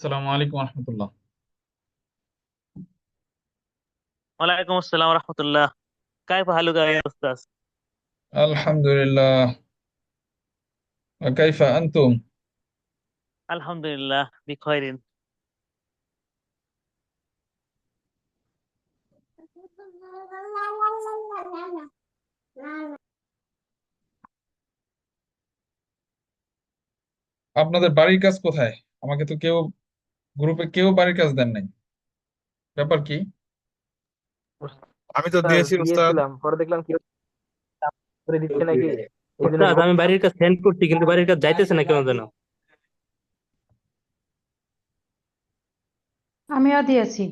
আসসালামু আলাইকুম রহমতুল্লাহ। وعليكم السلام ورحمة الله. كيف حالك يا أستاذ؟ আলহামদুলিল্লাহ। কাইফা আনতুম? الحمد لله بخير. আপনাদের বাড়ির কাজ কোথায়? আমাকে তো গ্রুপে কেউ বাড়ির কাজ দেন নাই। ব্যাপার কি? আমি তো স্যার দিয়েছি উস্তাদ। দিয়েছিলাম, পরে দেখলাম কেউ করে দিচ্ছে নাকি, এই জন্য ওস্তাদ, গ্রুপ। আমি বাড়ির কাজ সেন্ড করছি কিন্তু বাড়ির কাজ যাইতেছে না কেন যেন। আমিও দিয়েছি।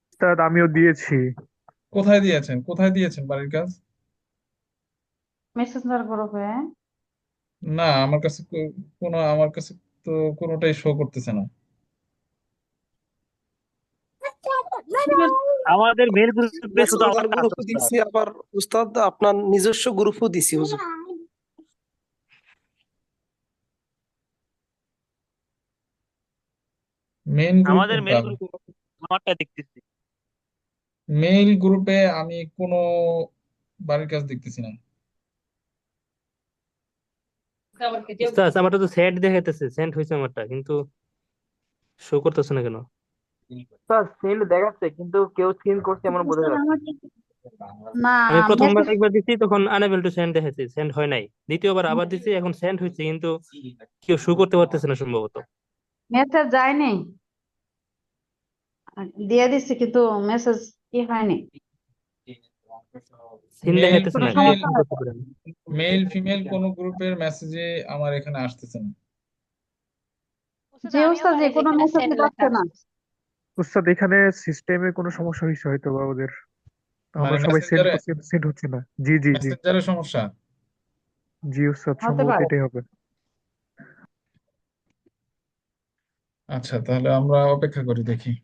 উস্তাদ আমিও দিয়েছি। কোথায় দিয়েছেন বাড়ির কাজ? মেসেঞ্জার গ্রুপে। না, আমার কাছে তো কোনোটাই শো করতেছে না। আমাদের মেল গ্রুপে শুধু আমার মেসেঞ্জার কাজ গ্রুপও উস্তাদ। দিছি, আবার উস্তাদ আপনার নিজস্ব গ্রুপও দিছি হুজুর। মেইন গ্রুপ আমাদের কোনটা? মেল গ্রুপে আমারটা দেখতেছি। মেইল গ্রুপে আমি কোনো বাড়ির কাজ দেখতেছি না। ওস্তাদ, আমারটা তো সেন্ড দেখাইতেছে, সেন্ড হয়েছে আমারটা, কিন্তু শো করতেছে না কেন। স্যার সেন্ড দেখাচ্ছে কিন্তু কেউ সিন করছে এমন বোঝা যাচ্ছে না। না, আমি প্রথমবার মেসেজ। একবার দিছি তখন আনএবল টু সেন্ড দেখাইছে, সেন্ড হয় নাই। দ্বিতীয়বার আবার দিছি, এখন সেন্ড হয়েছে কিন্তু কেউ শো করতে পারতেছে না সম্ভবত। মেসেজ যায়নি, দিয়ে দিচ্ছি কিন্তু মেসেজ কি হয়নি। সিন মেইল দেখাইতেছে কোনো না, কেউ ফিমেল সমস্যা সিন করতে হয়েছে? পারে না। মেইল ফিমেল কোন গ্রুপের মেসেজে আমার এখানে আসতেছে না। ওস্তাদ যে আমিও উস্তাদ যে পাই কোনো যেখানে সেন্ড মেসেজই লেখা পাচ্ছে না। আছে। উস্তাদ এখানে সিস্টেমে কোনো সমস্যা হয়েছে হয়তো বা ওদের। মানে আমরা সবাই সেন্ড মেসেঞ্জারে করছি, সেন্ড হচ্ছে না। জি জি জি। মেসেঞ্জারে সমস্যা। জি উস্তাদ, হতে সম্ভবত পারে। এটাই হবে। আচ্ছা, তাহলে আমরা অপেক্ষা করি, দেখি।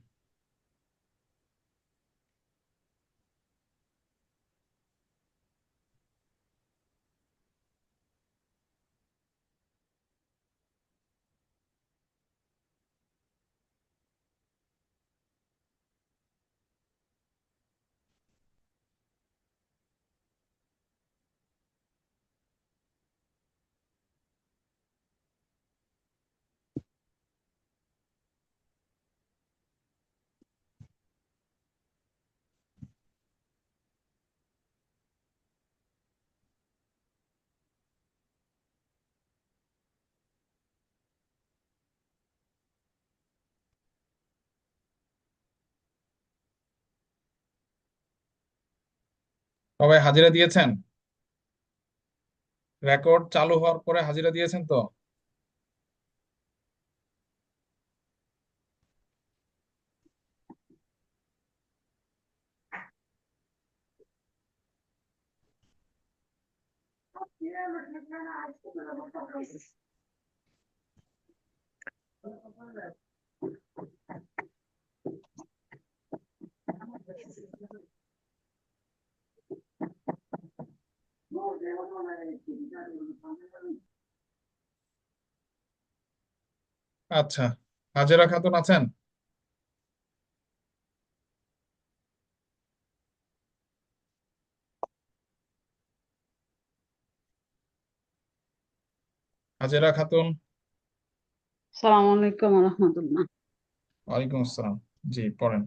সবাই হাজিরা দিয়েছেন? রেকর্ড চালু হওয়ার পরে হাজিরা দিয়েছেন তো? আচ্ছা, হাজেরা খাতুন আছেন? হাজেরা খাতুন। আসসালামু আলাইকুম রহমতুল্লাহ। ওয়ালাইকুম আসসালাম। জি, পড়েন।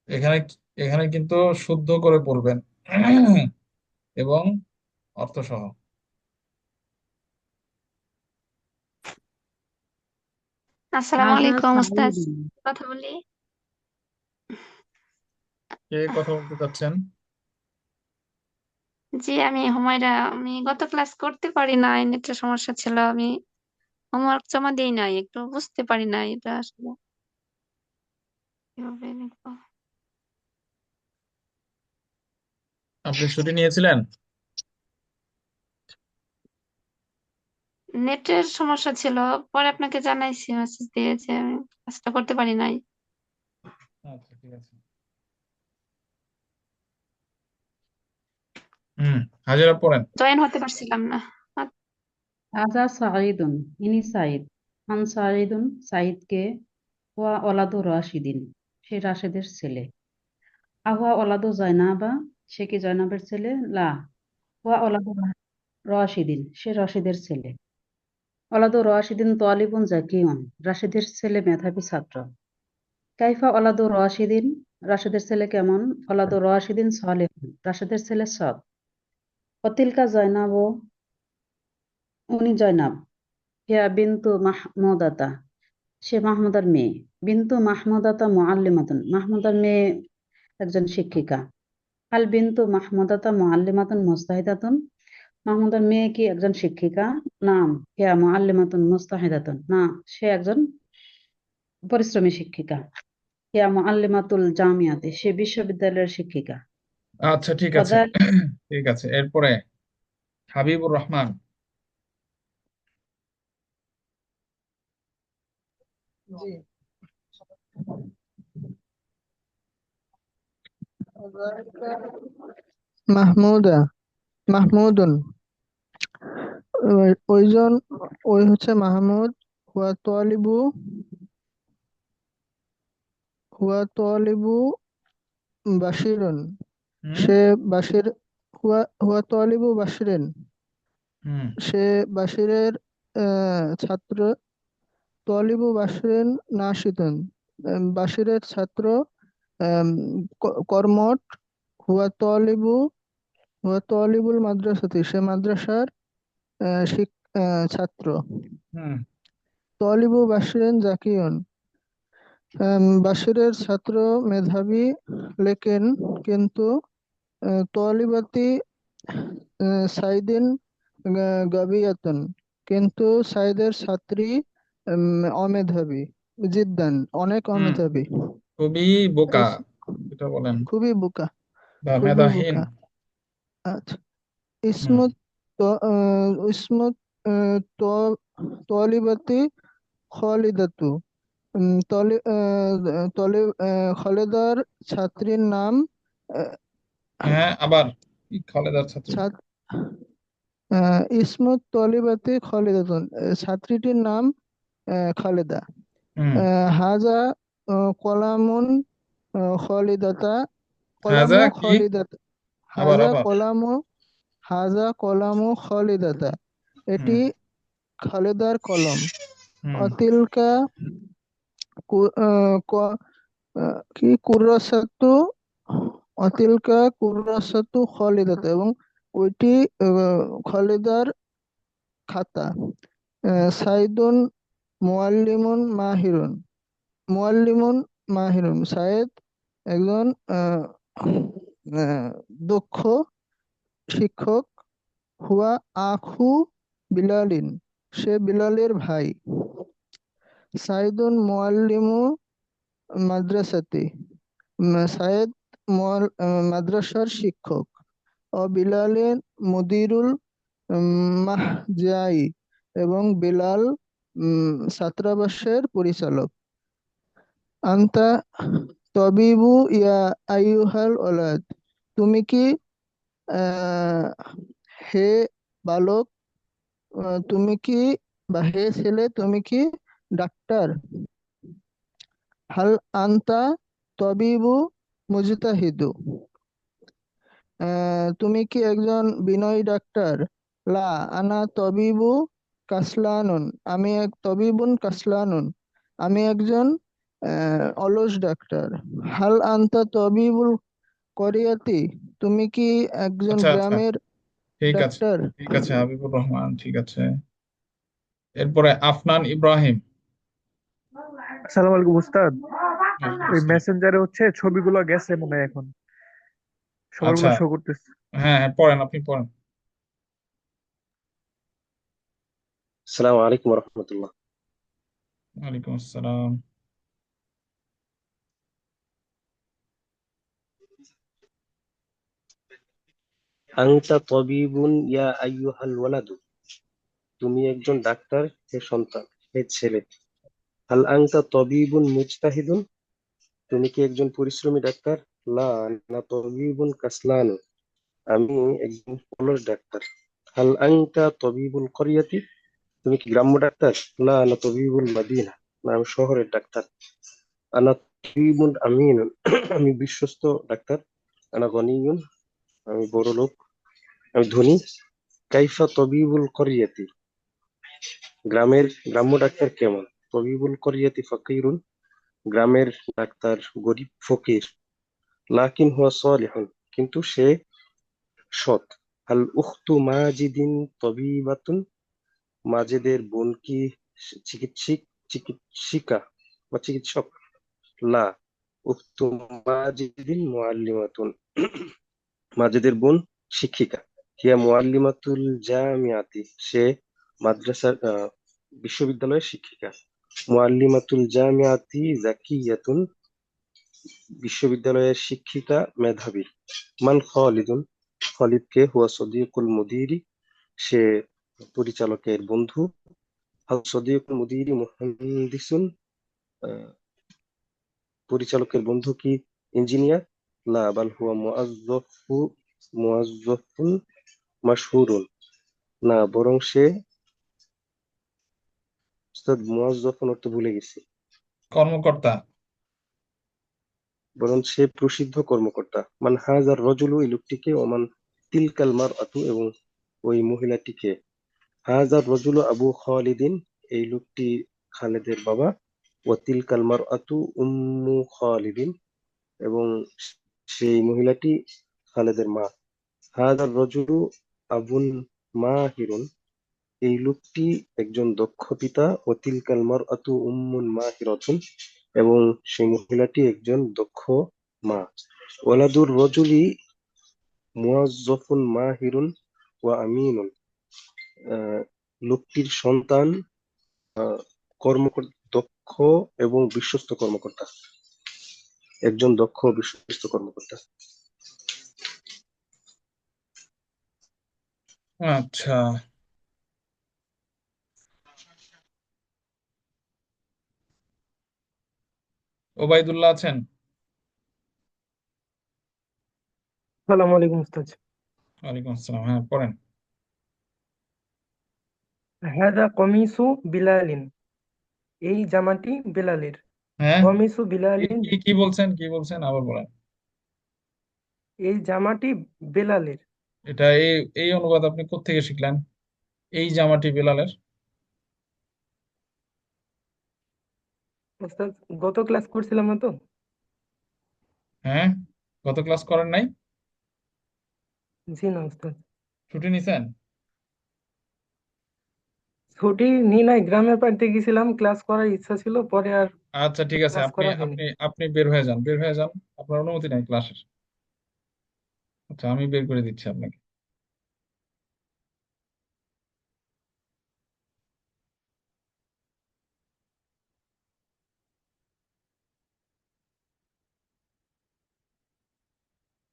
এখানে এখানে কিন্তু শুদ্ধ করে পড়বেন এবং অর্থ সহ। আসসালামু আজহার আলাইকুম ওস্তাদ, সাইদি। কথা বলি। কে কথা বলতে চাচ্ছেন? জি, আমি হুমায়রা। আমি গত ক্লাস করতে পারি নাই, নেটের সমস্যা ছিল। আমি হোমওয়ার্ক জমা দেই নাই, একটু বুঝতে পারি নাই এটা আসলে কিভাবে লিখবো। আপনি ছুটি নিয়েছিলেন? নেটের সমস্যা ছিল, পরে আপনাকে জানাইছি মেসেজ দিয়ে যে আমি ক্লাসটা করতে পারি নাই। আচ্ছা, ঠিক আছে। হুম, হাজিরা পড়েন। জয়েন হতে পারছিলাম না। হাজা সাঈদুন, ইনি সাঈদ। মান সাঈদুন, সাঈদকে। ওয়া ওলাদু রাশিদিন, সে রাশেদের ছেলে। আহুয়া ওলাদু জয়নাবা, সে কি জয়নাবের ছেলে? লা। ওয়া ওলাদু রাশিদিন, সে রশিদের ছেলে। ওলাদু রাশিদিন তোয়ালিবুন জাকিউন, রাশিদের ছেলে মেধাবী ছাত্র। কাইফা ওলাদু রাশিদিন, রাশেদের ছেলে কেমন? ওলাদু রাশিদিন সালেহুন, রাশেদের ছেলে সৎ। অতিলকা জয়নাব, উনি জয়নাব। হিয়া বিন্তু মাহমুদাতা, সে মাহমুদার মেয়ে। বিন্তু মাহমুদাতা মুআল্লিমাতুন, মাহমুদার মেয়ে একজন শিক্ষিকা। হাল বিন্তু মাহমুদাতা মুআল্লিমাতুন মুজতাহিদাতুন, মাহমুদার মেয়ে কি একজন শিক্ষিকা? নাম। হিয়া মুআল্লিমাতুন মুজতাহিদাতুন, না, সে একজন পরিশ্রমী শিক্ষিকা। হিয়া মুআল্লিমাতুল জামিয়াতে, সে বিশ্ববিদ্যালয়ের শিক্ষিকা। আচ্ছা, ঠিক আছে। ফাদাল, ঠিক আছে, এরপরে হাবিবুর রহমান। জি। মাহমুদা, মাহমুদুন, ওইজন, ওই হচ্ছে মাহমুদ। হুয়া তোয়ালিবু, হুয়া তোয়ালিবু বাশিরুন, হুম সে বাশির। হুয়া হুয়া তোয়ালিবু বাশিরিন, হুম সে বাশিরের ছাত্র। তোয়ালিবু বাশিরিন নাশিতুন, বাশিরের ছাত্র কর্মঠ। হুয়া তোয়ালিবু, হুয়া তোয়ালিবুল মাদ্রাসাতি, সে মাদ্রাসার ছাত্র। হুম তোয়ালিবু বাশিরিন জাকিউন, বাশিরের ছাত্র মেধাবী। লেকিন, কিন্তু, তোয়ালিবাতি সাইদিন গাবিয়াতুন, কিন্তু সাইদের ছাত্রী অমেধাবী। জিদ্দান, অনেক হুম অমেধাবী। খুবই বোকা, ইস- এটা বলেন, খুবই বোকা, বা খুবই মেধাহীন। বোকা। আচ্ছা। হুম ইসমত ইসমত তোয়ালিবাতি খালিদাতু, খালেদার ছাত্রীর নাম। আহ, হ্যাঁ, আবার কি খালেদার ছাত্রী? ছাত- ইসমত তলিবাতি খালিদাতুন, ছাত্রীটির নাম খালেদা। হুম হাজা কলামুন খালিদাতা, হাজা কলামু কি? খালিদাতা। আবার হাজা আবার কলামু, হাজা কলামু খালিদাতা, হুম এটি খালেদার কলম। হুম অতিলকা কি কুরাসাতু, অতিলকা কুরাসাতু খালিদাতা, এবং ওইটি খালিদার খাতা। সাইদুন মুআল্লিমুন মাহিরুন, মুআল্লিমুন মাহিরুন, সাইদ একজন দক্ষ শিক্ষক। হুয়া আখু বিলালিন, সে বিলালের ভাই। সাইদুন মুআল্লিমু মাদ্রাসাতি, সাইদ মাদ্রাসার শিক্ষক। ও বিলালের মুদিরুল মাহজাই, এবং বিলাল ছাত্রাবাসের পরিচালক। আন্তা তবিবু ইয়া আইয়ুহাল ওলাদ, তুমি কি, আহ, হে বালক, তুমি কি, বা হে ছেলে, তুমি কি ডাক্তার? হাল আন্তা তবিবু মুজতাহিদু, তুমি কি একজন বিনয়ী ডাক্তার? লা, আনা তবিবু কাসলানুন, আমি এক তবিবুন কাসলানুন, আমি একজন অলস ডাক্তার। হাল আন্তা তবিবুল করিয়াতি, তুমি কি একজন আচ্ছা আচ্ছা, গ্রামের ঠিক আছে, ডাক্তার? ঠিক আছে হাবিবুর রহমান, ঠিক আছে। এরপরে আফনান ইব্রাহিম। আসসালামু আলাইকুম উস্তাদ। ওয়ালাইকুম ওই আসসালাম। মেসেঞ্জারে ছবিগুলো গেছে মনে হয় এখন, আচ্ছা, সবারগুলো শো করতেছে। হ্যাঁ হ্যাঁ, পড়েন, আপনি পড়েন। السلام عليكم ورحمة الله. ওয়ালাইকুম আসসালাম। أنت طبيب يا أيها الولد. তুমি একজন ডাক্তার হে সন্তান, হে ছেলে। হাল আনতা তবিবুন মুজতাহিদুন, তুমি কি একজন পরিশ্রমী ডাক্তার? লা, না তবিবুন কাসলানুন, আমি একজন অলস ডাক্তার। হাল আনতা তবিবুল করিয়াতি, তুমি কি গ্রাম্য ডাক্তার? না, আনা তবিবুল মাদিনা। না, আমি শহরের ডাক্তার। আনা তবিবুন আমিনুন। আমি বিশ্বস্ত ডাক্তার। আনা গনিয়ুন। আমি বড় লোক, আমি ধনী। কাইফা তবিবুল করিয়াতি। গ্রাম্য ডাক্তার কেমন? তবিবুল করিয়াতি ফাকিরুন। গ্রামের ডাক্তার গরিব ফকির। লাকিন হুয়া সালিহুন, কিন্তু সে সৎ। আল উখতু মাজিদিন তবিবাতুন। মাজেদের বোন কি চিকিৎসিক চিকিৎসিকা বা চিকিৎসক? লা, উখতু মাজিদিন মুআল্লিমাতুন। মাজেদের বোন শিক্ষিকা। হিয়া মুআল্লিমাতুল জামিআতি, সে মাদ্রাসার বিশ্ববিদ্যালয়ের শিক্ষিকা। মুআল্লিমাতুল জামিআতি যাকিয়াতুন, বিশ্ববিদ্যালয়ের শিক্ষিকা মেধাবী। মান খালিদুন, খালিদ কে? হুয়া সদিকুল মুদিরি, সে পরিচালকের বন্ধু। হাল সদিকুল মুদিরি মুহান্দিসুন, আহ, পরিচালকের বন্ধু কি ইঞ্জিনিয়ার? লা, বাল হুয়া মুআজ্জাফুন মাশহুরুন। না, বরং সে, উস্তাদ মুআজ্জাফুন অর্থ ভুলে গেছি। কর্মকর্তা। বরং সে প্রসিদ্ধ কর্মকর্তা। মান হাজার রজুলু, এই লোকটিকে। ওমান তিলকাল মারআতু, এবং ওই মহিলাটিকে। হাজার রজুলু আবু খালিদিন, এই লোকটি খালেদের বাবা। ও তিলকাল মারআতু উম্মু খালিদিন, এবং সেই মহিলাটি খালেদের মা। হাজার রজুলু আবুন মাহিরুন, এই লোকটি একজন দক্ষ পিতা। ও তিলকাল মারআতু উম্মুন মাহিরাতুন, এবং সেই মহিলাটি একজন দক্ষ মা। ওয়ালাদুর রজুলি মুয়াজ্জাফুন মাহিরুন ওয়া আমিনুন, আহ, লোকটির সন্তান দক্ষ এবং বিশ্বস্ত কর্মকর্তা, একজন দক্ষ ও বিশ্বস্ত কর্মকর্তা। আচ্ছা, ওবায়দুল্লাহ আছেন? আসসালামু আলাইকুম উস্তাদ। ওয়ালাইকুম আসসালাম, হ্যাঁ পড়েন। হাদা কমিসু বিলালিন, এই জামাটি বেলালের। হ্যাঁ, কমিসু কি বিলালিন, কি কি বলছেন, কি বলছেন আবার বলেন। এই জামাটি বেলালের। এটা এই এই অনুবাদ আপনি কোত্থেকে শিখলেন? এই জামাটি বেলালের? উস্তাদ, গত ক্লাস করছিলাম না তো? হ্যাঁ, গত ক্লাস করেন নাই? জি না উস্তাদ, ছুটি নিছেন? ছুটি নি নাই, গ্রামের বাড়িতে গেছিলাম, ক্লাস করার ইচ্ছা ছিল, পরে আর আচ্ছা ঠিক আছে, ক্লাস আপনি করা হয়নি। আপনি আপনি বের হয়ে যান, বের হয়ে যান। আপনার অনুমতি নাই ক্লাসের। আচ্ছা, আমি বের করে দিচ্ছি আপনাকে।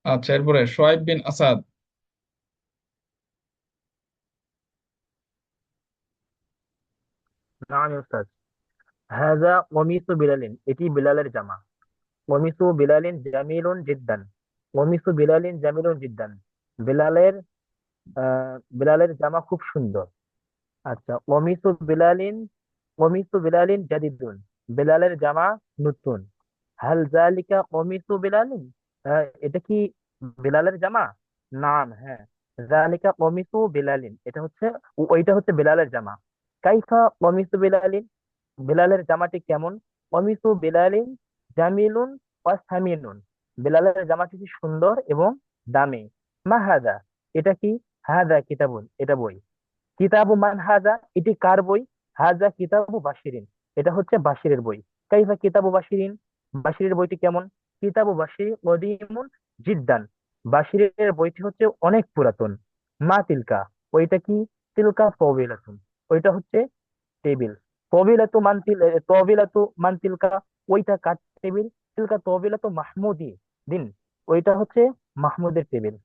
আচ্ছা, এরপরে সোয়াইব বিন আসাদ। নাম উস্তাদ। হাজা কমিসু বিলালিন, এটি বিলালের জামা। কমিসু বিলালিন জামিলুন জিদ্দান। কমিসু বিলালিন জামিলুন জিদ্দান, বিলালের বিলালের জামা খুব সুন্দর। আচ্ছা, কমিসু বিলালিন জাদিদুন, বিলালের জামা নতুন। হাল জালিকা কমিসু বিলালিন, এটা কি বিলালের জামা? নাম, হ্যাঁ। জালিকা কমিসু বিলালিন, এটা হচ্ছে ওইটা হচ্ছে বিলালের জামা। কাইফা কমিসু বিলালিন, বিলালের জামাটি কেমন? কমিসু বিলালিন জামিলুন ওয়া সামিনুন, বিলালের জামাটি কি সুন্দর এবং দামি। মা হাদা, এটা কি? হাদা কিতাবুন, এটা বই। কিতাবু মান হাজা, এটি কার বই? হাজা কিতাবু বাশিরিন, এটা হচ্ছে বাশিরের বই। কাইফা কিতাবু বাশিরিন, বাশিরের বইটি কেমন? কিতাবু বাশির কদিমুন জিদ্দান, বাশিরের বইটি হচ্ছে অনেক পুরাতন। মা তিলকা, ওইটা কি? তিলকা তবিলাতুন, ওইটা হচ্ছে টেবিল। তবিলাতু মান তিলকা, ওইটা কার টেবিল? তিলকা তবিলাতু মাহমুদি দিন, ওইটা হচ্ছে মাহমুদের টেবিল।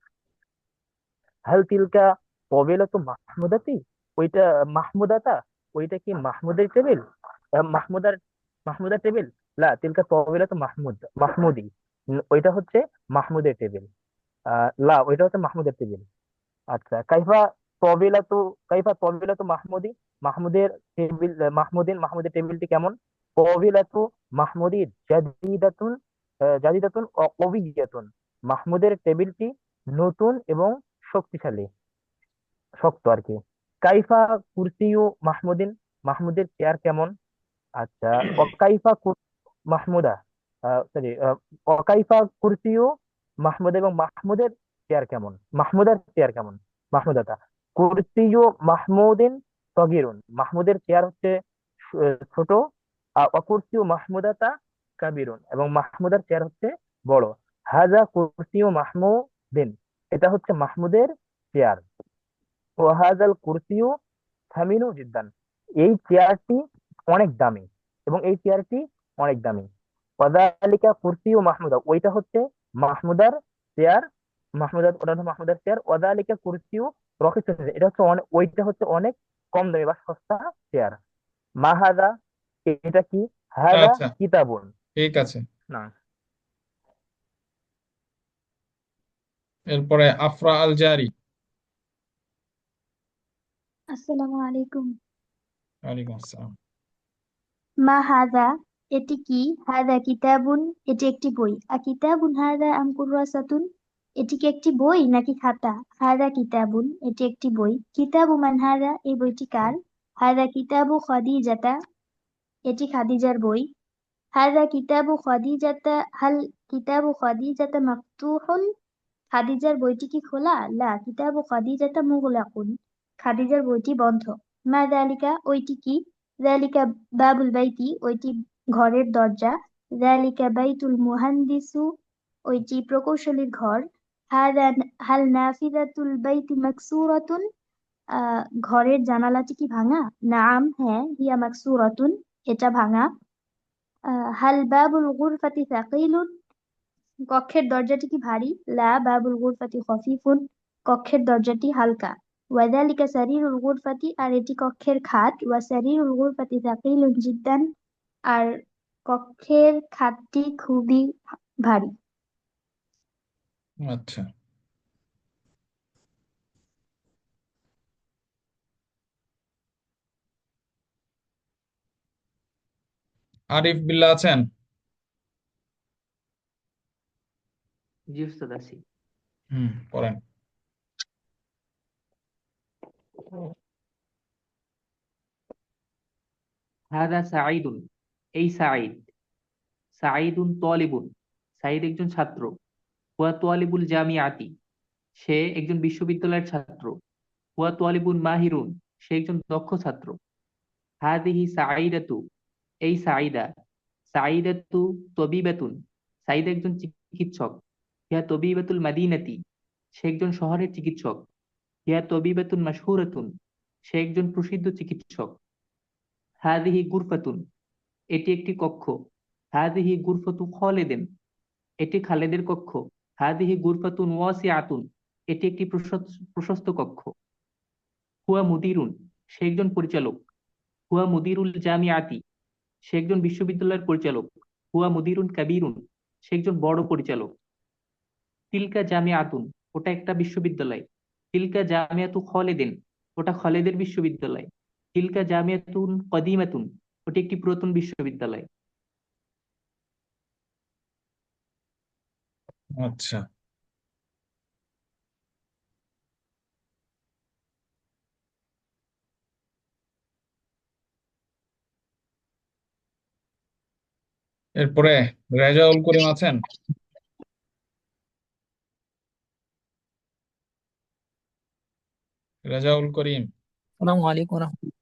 হাল তিলকা কবিলাতু মাহমুদাতি, ওইটা মাহমুদাতা, ওইটা কি মাহমুদের টেবিল? মাহমুদার মাহমুদার টেবিল? লা, তিলকা কবিলাতু মাহমুদি, ওইটা হচ্ছে মাহমুদের টেবিল। লা, ওইটা হচ্ছে মাহমুদের টেবিল। আচ্ছা, কাইফা তবিলাতু কাইফা তবিলাতু মাহমুদি, মাহমুদের টেবিল, মাহমুদের টেবিলটি কেমন? তবিলাতু মাহমুদি জাদিদাতুন, জাদিদাতুন ও কবিয়াতুন, মাহমুদের টেবিলটি নতুন এবং শক্তিশালী, শক্ত আর কি। কাইফা কুরসিয়ু মাহমুদিন, মাহমুদের চেয়ার কেমন? আচ্ছা, অকাইফা মাহমুদা, সরি, অকাইফা কুরসিয়ু মাহমুদ, এবং মাহমুদের চেয়ার কেমন? মাহমুদার চেয়ার কেমন? মাহমুদাতা কুরসিয়ু মাহমুদিন সগিরুন, মাহমুদের চেয়ার হচ্ছে ছোট। অকুরসিয়ু মাহমুদাতা কাবিরুন, এবং মাহমুদার চেয়ার হচ্ছে বড়। হাজা কুরসিয়ু মাহমুদিন, এটা হচ্ছে মাহমুদের চেয়ার। ওয়াহাজাল কুরসিয়ু থামিনু জিদ্দান, এই চেয়ারটি অনেক দামি, এবং এই চেয়ারটি অনেক দামি। ওয়াদালিকা কুরসিয়ু মাহমুদা, ওইটা হচ্ছে মাহমুদার চেয়ার, ওটা হচ্ছে মাহমুদার চেয়ার। ওয়াদালিকা কুরসিয়ু রখিসুন, এটা হচ্ছে অনেক, ওইটা হচ্ছে অনেক কম দামি বা সস্তা চেয়ার। মাহাদা, এটা কি? হাদা আচ্ছা, কিতাবুন, ঠিক আছে। না। এরপরে আফরা আল জারি। আসসালামু আলাইকুম। ওয়ালাইকুম আসসালাম। মা হাদা, এটি কি? হাদা কিতাবুন, এটি একটি বই। কিতাবুন হাদা আম কুররাসাতুন, এটি কি একটি বই নাকি খাতা? হাদা কিতাবুন, এটি একটি বই। কিতাবু মান হাদা, এই বইটি কার? হাদা কিতাবু খাদিজাতা, এটি খাদিজার বই। হাদা কিতাবু খাদিজাতা, হাল কিতাবু খাদিজাতা মাফতুহুন, খাদিজার বইটি কি খোলা? লা কিতাবু খাদিজাতা মুগলাকুন, খাদিজার বইটি বন্ধ। মা যালিকা, ওইটি কি? যালিকা বাবুল বাইতি, ওইটি ঘরের দরজা। যালিকা বাইতুল মুহান্দিসু, ওইটি প্রকৌশলীর ঘর। হাদা হাল নাফিযাতুল বাইতি মাকসুরাতুন, ঘরের জানালাটি কি ভাঙা? নাআম, হ্যাঁ। হিয়া মাকসুরাতুন, এটা ভাঙা। হাল বাবুল গুরফাতি সাকিলুন, কক্ষের দরজাটি কি ভারী? লা বাবুল গুরফাতি খফিফুন, কক্ষের দরজাটি হালকা। ওয়াযালিকা সারিরুল গুরফাতি, আর এটি কক্ষের খাট। ওয়া সারিরুল গুরফাতি সাকিলুন জিদ্দান, আর কক্ষের খাটটি খুবই ভারী। আচ্ছা, আরিফ বিল্লাহ আছেন? জি উস্তাদ আছি। পড়েন। হাদা সাঈদুন, এই সাঈদ। সাঈদুন তালিবুন, সাঈদ একজন ছাত্র। হুয়া তালিবুল জামিআতি, সে একজন বিশ্ববিদ্যালয়ের ছাত্র। হুয়া তালিবুন মাহিরুন, সে একজন দক্ষ ছাত্র। হাদিহি সাঈদাতু, এই সাঈদা। সাঈদাতু তবিবাতুন, সাঈদা একজন চিকিৎসক। হিয়া তবিবাতুল মাদিনাতি, সে একজন শহরের চিকিৎসক। হিয়া তবিবাতুন মাশহুরাতুন, সে একজন প্রসিদ্ধ চিকিৎসক। হাদিহি গুরফাতুন, এটি একটি কক্ষ। হাদিহি গুরফাতু খালিদিন, এটি খালেদের কক্ষ। হাদিহি গুরফাতুন ওয়াসিআতুন, এটি একটি প্রশস্ত কক্ষ। হুয়া মুদিরুন, সে একজন পরিচালক। হুয়া মুদিরুল জামিআতি, সে একজন বিশ্ববিদ্যালয়ের পরিচালক। হুয়া মুদিরুন কাবীরুন, সে একজন বড় পরিচালক। তিলকা জামিআতুন, ওটা একটা বিশ্ববিদ্যালয়। তিলকা জামিআতু খালিদিন, ওটা খালেদের বিশ্ববিদ্যালয়। তিলকা জামিআতুন কদিমাতুন, ওটি একটি পুরাতন বিশ্ববিদ্যালয়। আচ্ছা, এরপরে রেজাউল করিম আছেন? রেজাউল করিম। আসসালামু আলাইকুম রহমতুল্লাহ।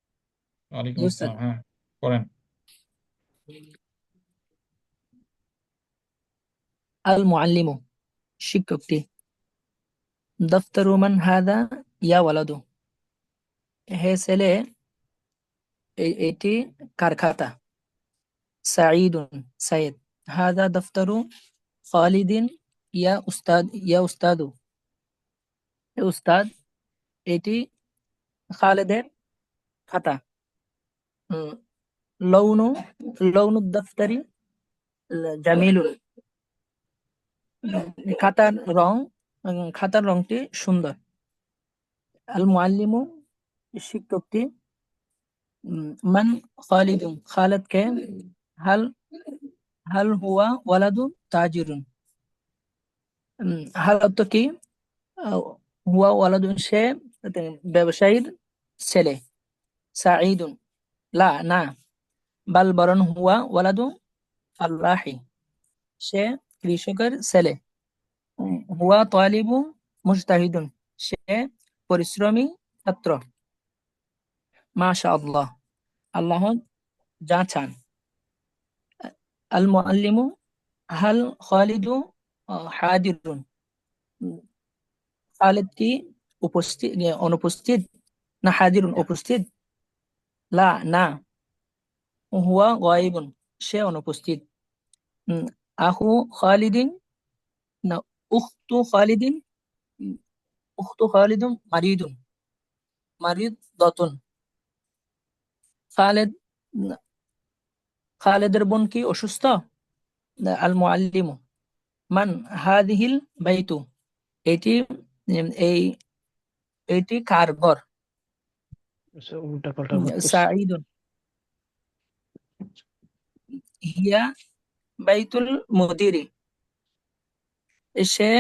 ওয়ালাইকুম জি উস্তাদ। আসসালাম, হ্যাঁ পড়েন। আল মুআল্লিমু, শিক্ষকটি। দফতরু মান হাদা ইয়া ওয়ালাদু, হে ছেলে, এটি কার খাতা? সাঈদুন, সাইদ। হাদা দফতরু খালিদিন ইয়া উস্তাদু, হে উস্তাদ, এটি খালেদের খাতা। উম, লৌনু লৌনু দফতরি জামিলুন, খাতার রংটি সুন্দর। আল মুআল্লিমু শিক্ষকটি, মান খালিদুন খালিদ কে, হাল হাল হুয়া ওয়ালাদু তাজিরুন, হাল অর্থ কি? আহ, হুয়া ওয়ালাদুন সে ব্যবসায়ীর ছেলে, সাঈদুন লা না, বাল বরং হুয়া ওয়ালাদু ফাল্লাহি সে কৃষকের ছেলে, হুয়া তালিবু মুজতাহিদুন সে পরিশ্রমী ছাত্র, মাশাআল্লাহ আল্লাহ যা চান। আল মুআল্লিমু হাল খালিদু হাদিরুন, খালিদ কি উপস্থিত অনুপস্থিত, না হাদিরুন উপস্থিত, লা না, হুয়া গায়িবুন সে অনুপস্থিত, আখু খালিদিন না উখতু খালিদিন, উখতু খালিদুন মারিদুন মারিদাতুন, খালেদ খালেদের বোন কি অসুস্থ? আল মুআল্লিমু মান হাদিহিল বাইতু এটি এই এটি কার ঘর? উল্টা পাল্টা করতেছে। সাঈদুন হিয়া বাইতুল মুদিরি সে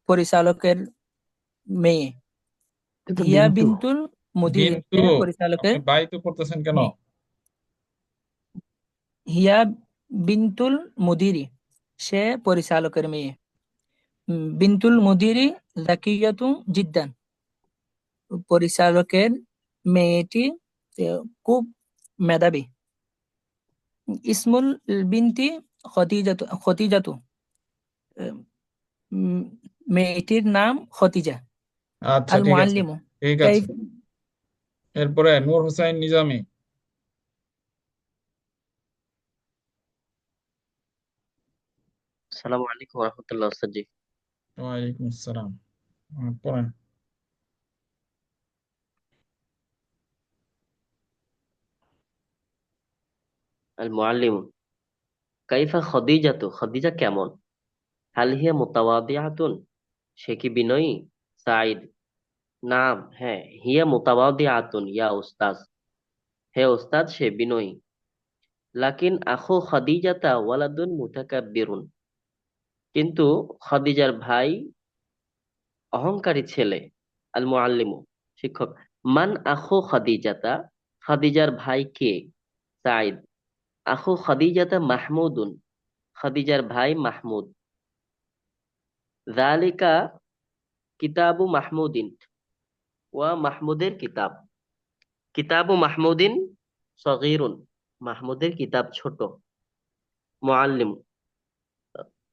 পরিচালকের মেয়ে, কিন্তু হিয়া বিন্তু বিনতুল মুদিরি বিন্তু সে আপনি পরিচালকের বাইতু করতেছেন কেন? মেয়ে, হিয়া বিনতুল মুদিরি সে পরিচালকের মেয়ে, বিনতুল মুদিরি জাকিয়াতু জিদ্দান পরিচালকের মেয়েটি খুব মেধাবী, ইসমুল বিনতি খতিজাতু মেয়েটির নাম খতিজা। আচ্ছা আল ঠিক আছে, মুআল্লিমু ঠিক আছে। কাইফ এরপরে নূর হোসাইন নিজামী। আসসালামু আলাইকুম রহমতুল্লাহ ওস্তাদ জি। ওয়ালাইকুম আসসালাম। পড়েন। আল মুআল্লিমু কাইফা খদিজাতু খদিজা কেমন? হাল হিয়া মুতাওয়াদিআতুন সে কি বিনয়ী? সাঈদ নাম হ্যাঁ, হিয়া মুতাওয়াদিআতুন ইয়া উস্তাজ হে উস্তাদ সে বিনয়ী। লাকিন আখু খদিজাতা ওয়ালাদুন মুতাকাব্বিরুন কিন্তু খদিজার ভাই অহংকারী ছেলে। আল মুআল্লিমু শিক্ষক মান আখু খদিজাতা খদিজার ভাই কে? সাঈদ আখু খদিজাতা মাহমুদুন খদিজার ভাই মাহমুদ। যালিকা কিতাবু মাহমুদিন ওয়া মাহমুদের কিতাব। কিতাবু মাহমুদিন সগীরুন মাহমুদের কিতাব ছোট। মুআল্লিম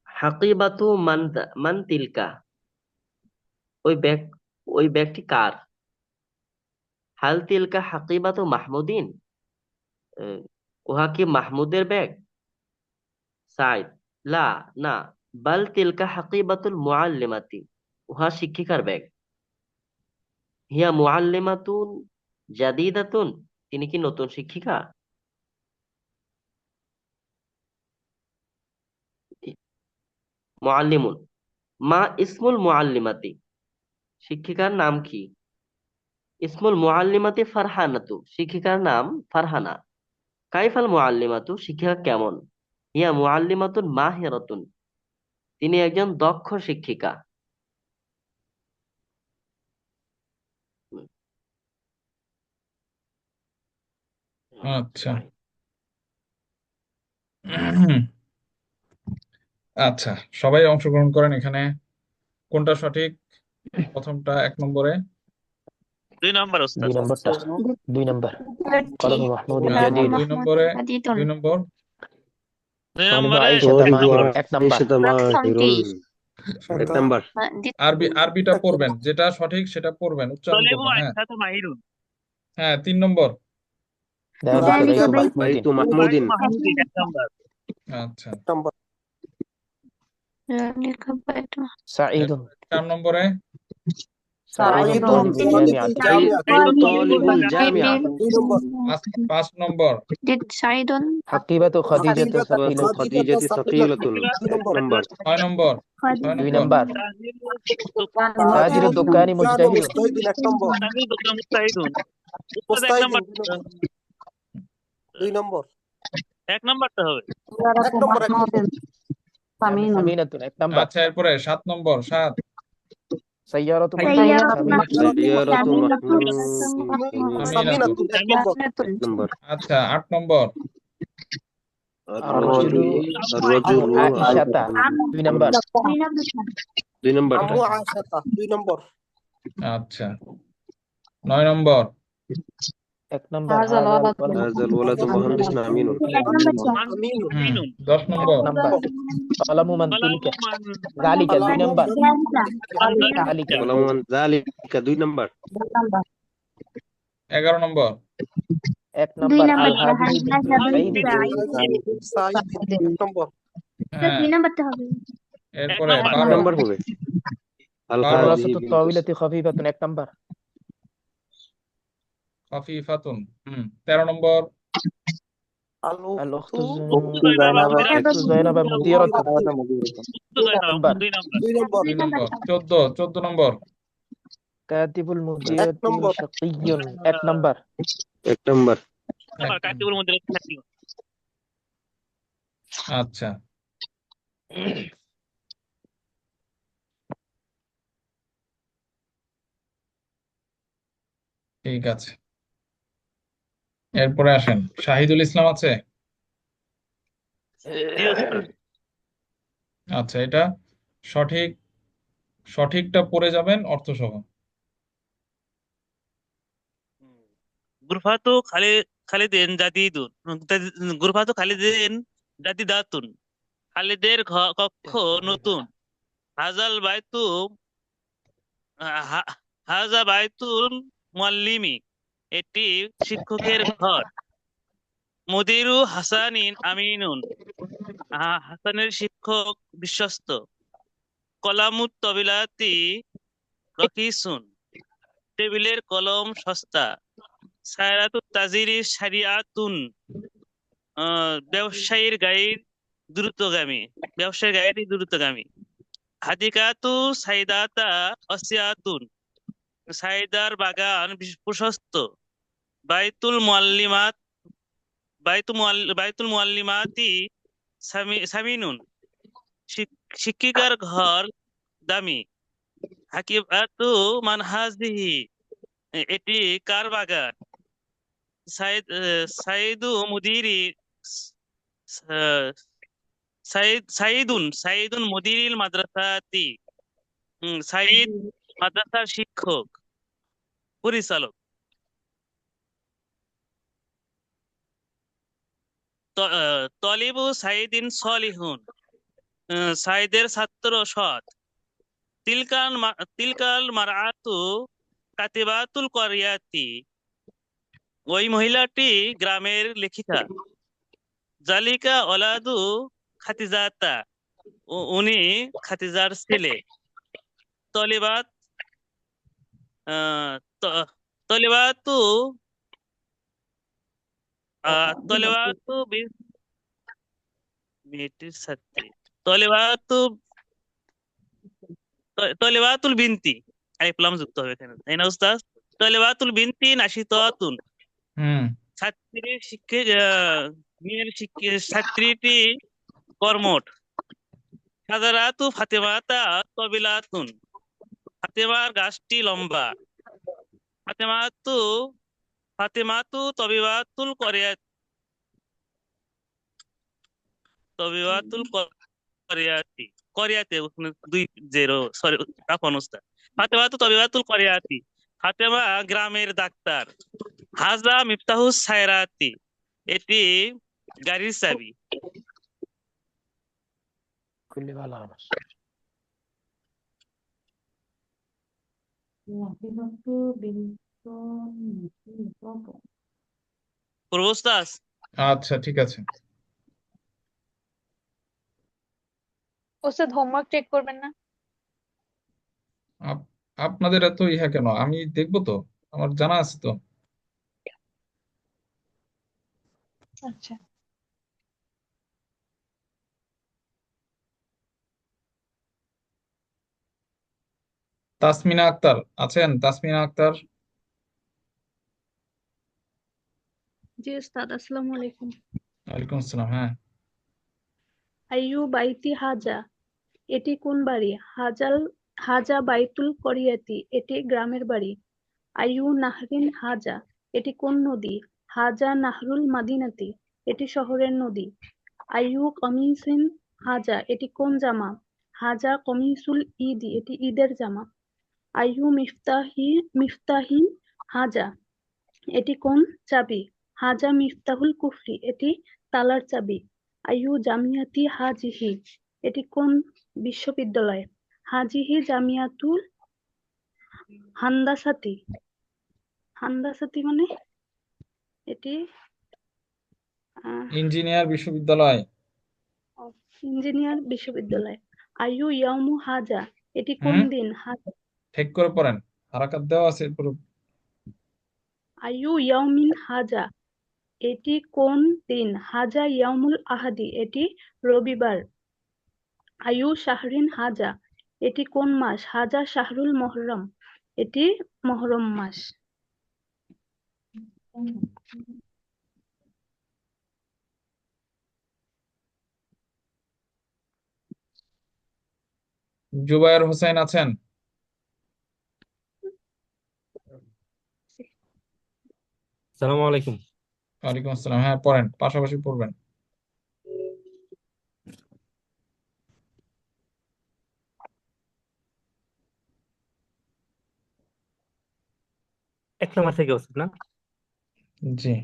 হাকিবাতু মান তিলকা ওই ব্যাগটি কার? হাল তিলকা হাকিবাতু মাহমুদিন উহা কি মাহমুদের ব্যাগ? সাইদ লা না, বাল তিলকা হাকিবাতুল মুআল্লিমাতি উহা শিক্ষিকার ব্যাগ। হিয়া মুআল্লিমাতুন জাদিদাতুন তিনি কি নতুন শিক্ষিকা? মুআল্লিমুন মা ইসমুল মুআল্লিমাতি শিক্ষিকার নাম কি? ইসমুল মুআল্লিমাতি ফারহানাতু শিক্ষিকার নাম ফারহানা। কাইফাল মুআল্লিমাতু শিক্ষিকা কেমন? হিয়া মুআল্লিমাতুন মাহিরাতুন তিনি একজন দক্ষ শিক্ষিকা। আচ্ছা আচ্ছা, সবাই অংশগ্রহণ করেন এখানে। কোনটা সঠিক? প্রথমটা 1 নম্বরে। 2 নম্বর দুই ওস্তাদ। নম্বরটা, 2 নম্বর ঠিক কলম মাহমুদিন কালামু জাদিদ। 2 নম্বরে, জাদিদুন 2 নম্বর। 2 তলিবু নম্বরে আইশাতা তলিবু মাহিরুন 1 নম্বর। আয়েশাতা প্রথমটি মাহিরুন 1 নাম্বার। আরবিটা পড়বেন, যেটা সঠিক সেটা পড়বেন, উচ্চারণ তলিবু করবেন। হ্যাঁ আইসাতু মাহিরুন হ্যাঁ, 3 নম্বর। যালিকা যালিকা বাইতু বাইতু মাহমুদিন বাইতু মাহমুদিন মাহমুদিন 1 নম্বর। আচ্ছা, যালিকা বাইতু সাঈদুন 4 নম্বরে। سعيد طالب الجامعة سعيد سعيد طالب طالب الجامعة পাঁচ নম্বর سعيد حقيبة خديجة ثقيلة خديجة ثقيلة এক নম্বর 6 নম্বর দুই 6 নম্বর নাম্বার تاجر الدكان مجتهد এক নম্বর উস্তাদ এক নম্বরটা হবে سمينة এক নাম্বার আচ্ছা এরপরে 7 নম্বর 7 سيارة سيارة سمينة سيارة আমিনাতুন এক নম্বর আচ্ছা 8 নম্বর الرجل الرجل عائشة দুই নাম্বার দুই নম্বর আচ্ছা 9 নম্বর এক নাম্বার هذا الولد هذا الولد مهندس أمين হুম 10 নম্বর নাম্বার قلم من تلك ذلك দুই নাম্বার ذلك قلم من ذلك দুই নম্বর 11 নম্বর এক দুই নাম্বার নাম্বার আল হাদিদ হ্যাঁ দুই নাম্বারটা হবে এরপরে এক 12 নম্বর হবে আল বারো। হাদিহি الرصة الطاولة خفيفة এক নাম্বার খাফিফাতুন 13 নম্বর الأخت زينب مديرة নাম্বার দুই নম্বর 14 নম্বর كاتب المديرة شقي এক নাম্বার এক নম্বর কাতিবুল মধ্যে আচ্ছা ঠিক আছে এরপরে আসেন শাহিদুল ইসলাম আছে আচ্ছা এটা সঠিক সঠিকটা পড়ে যাবেন অর্থ সহ গুরফাতু খালিদিন জাদিদুন গুরফাতু খালিদিন জাদিদাতুন খালিদের কক্ষ নতুন হাজাল বাইতু হাজা বাইতুল মুআল্লিমি এটি শিক্ষকের ঘর মুদিরু হাসানিন আমিনুন হাসানের শিক্ষক বিশ্বস্ত কলামুত তবিলাতি রকিসুন টেবিলের কলম সস্তা সায়রাতুত তাজিরি শারিআতুন ব্যবসায়ীর গাড়ির দ্রুতগামী হাদিকাতু সাইদাতা অসিয়াতুন সাইদার বাগান প্রশস্ত বাইতুল মুআল্লিমাতি সামিনুন শিক্ষিকার ঘর দামি হাকিবাতু মানহাজিহি এটি কার বাগান সাইদু মুদিরি সাইদুন মুদিরিল মাদ্রাসাতি সাইদ মাদ্রাসার শিক্ষক পরিচালক তলিবু সাইদিন সলিহুন সাইদের ছাত্র সৎ তিলকাল মারআতু কাতিবাতুল করিয়াতি ওই মহিলাটি গ্রামের লেখিকা জালিকা ওলাদু খাতিজাতা উনি খাতিজার ছেলে তলিবাত তলিবাতু তলিবাতু মেয়েটির ছাত্রী তলিবাতুল বিনতি আলিফ লাম যুক্ত হবে এখানে তাই না উস্তাদ তলিবাতুল বিনতি নাশিতাতুন ছাত্রীর ছাত্রীটি কর্মঠ হাজারাতু ফাতেমাতা তবিলাতুন ফাতেমার গাছটি লম্বা ফাতেমাতু তবিবাতুল করিয়াতি দুই জেরো সরি কাফন উস্তাদ ফাতেমাতু তবিবাতুল করিয়াতি ফাতেমা গ্রামের ডাক্তার হাজা মিফতাহুস সায়রাতি এটি গাড়ির চাবি পূর্বস্তাস আচ্ছা ঠিক আছে ওস্তাদ হোমওয়ার্ক চেক করবেন না আপনাদের এত ইহা কেন? আমি দেখবো তো, আমার জানা আছে তো। আচ্ছা, তাসমিনা আক্তার আছেন? তাসমিনা আক্তার, জি উস্তাদ, আসসালামু আলাইকুম। ওয়ালাইকুম আসসালাম। হ্যাঁ, আইয়ু বাইতি হাজা, এটি কোন বাড়ি? হাজা বাইতুল করিয়াতি, এটি গ্রামের বাড়ি। আইয়ু নাহরিন হাজা, এটি কোন নদী? হাজা নাহরুল মাদিনাতি, এটি শহরের নদী। আইয়ু কমিসিন হাজা, এটি কোন জামা? হাজা কমিসুল ঈদি, এটি ঈদের জামা। আইয়ু মিফতাহিন হাজা, এটি কোন চাবি? হাজা মিফতাহুল কুফরি, এটি তালার চাবি। আইয়ু জামিয়াতি হাজিহি, এটি কোন বিশ্ববিদ্যালয়? হাজিহি জামিয়াতুল হান্দাসাতি। হান্দাসাতি মানে এটি ইঞ্জিনিয়ার বিশ্ববিদ্যালয়। ইঞ্জিনিয়ার বিশ্ববিদ্যালয়। আইয়ু ইয়াউমু হাজা, এটি কোন হুম, দিন? হাজা ঠিক করে পড়েন, হারাকাত দেওয়া আছে পুরো। আইয়ু ইয়াউমিন হাজা, এটি কোন দিন? হাজা ইয়াউমুল আহাদি, এটি রবিবার। আইয়ু শাহরিন হাজা, এটি কোন মাস? হাজা শাহরুল মুহররম, এটি মুহররম মাস। জুবায়ের হোসেন আছেন? সালামু আলাইকুম। ওয়ালাইকুম আসসালাম। হ্যাঁ, পড়েন, পাশাপাশি পড়বেন। এক নম্বর থেকে উচিত না? জি।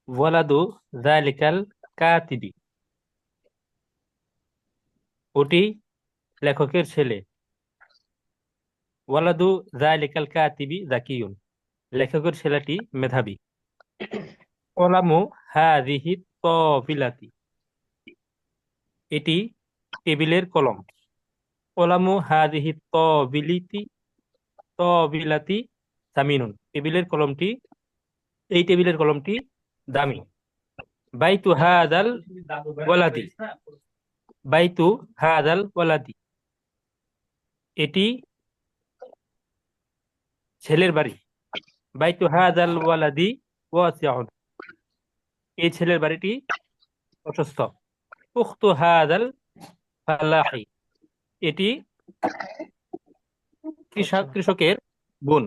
ওয়ালাদু যালিকাল কাতিবি, ওটি লেখকের ছেলে। ওয়ালাদু যালিকাল কাতিবি যাকিয়ুন, লেখকের ছেলেটি মেধাবী। কলামু হাযিহি তাবিলাতি, এটি টেবিলের কলম। কলামু হাযিহি তাবিলাতি সামিনুন, এই টেবিলের কলমটি দামি। বাইতু হাযাল ওয়ালাদি, বাইতু হাযাল ওয়ালাদি, এটি ছেলের বাড়ি। বাইতু হাযাল ওয়ালাদি ওয়াসিউন, এই ছেলের বাড়িটি প্রশস্ত। উখতু হাযাল ফালাহি, এটি কৃষকের বোন।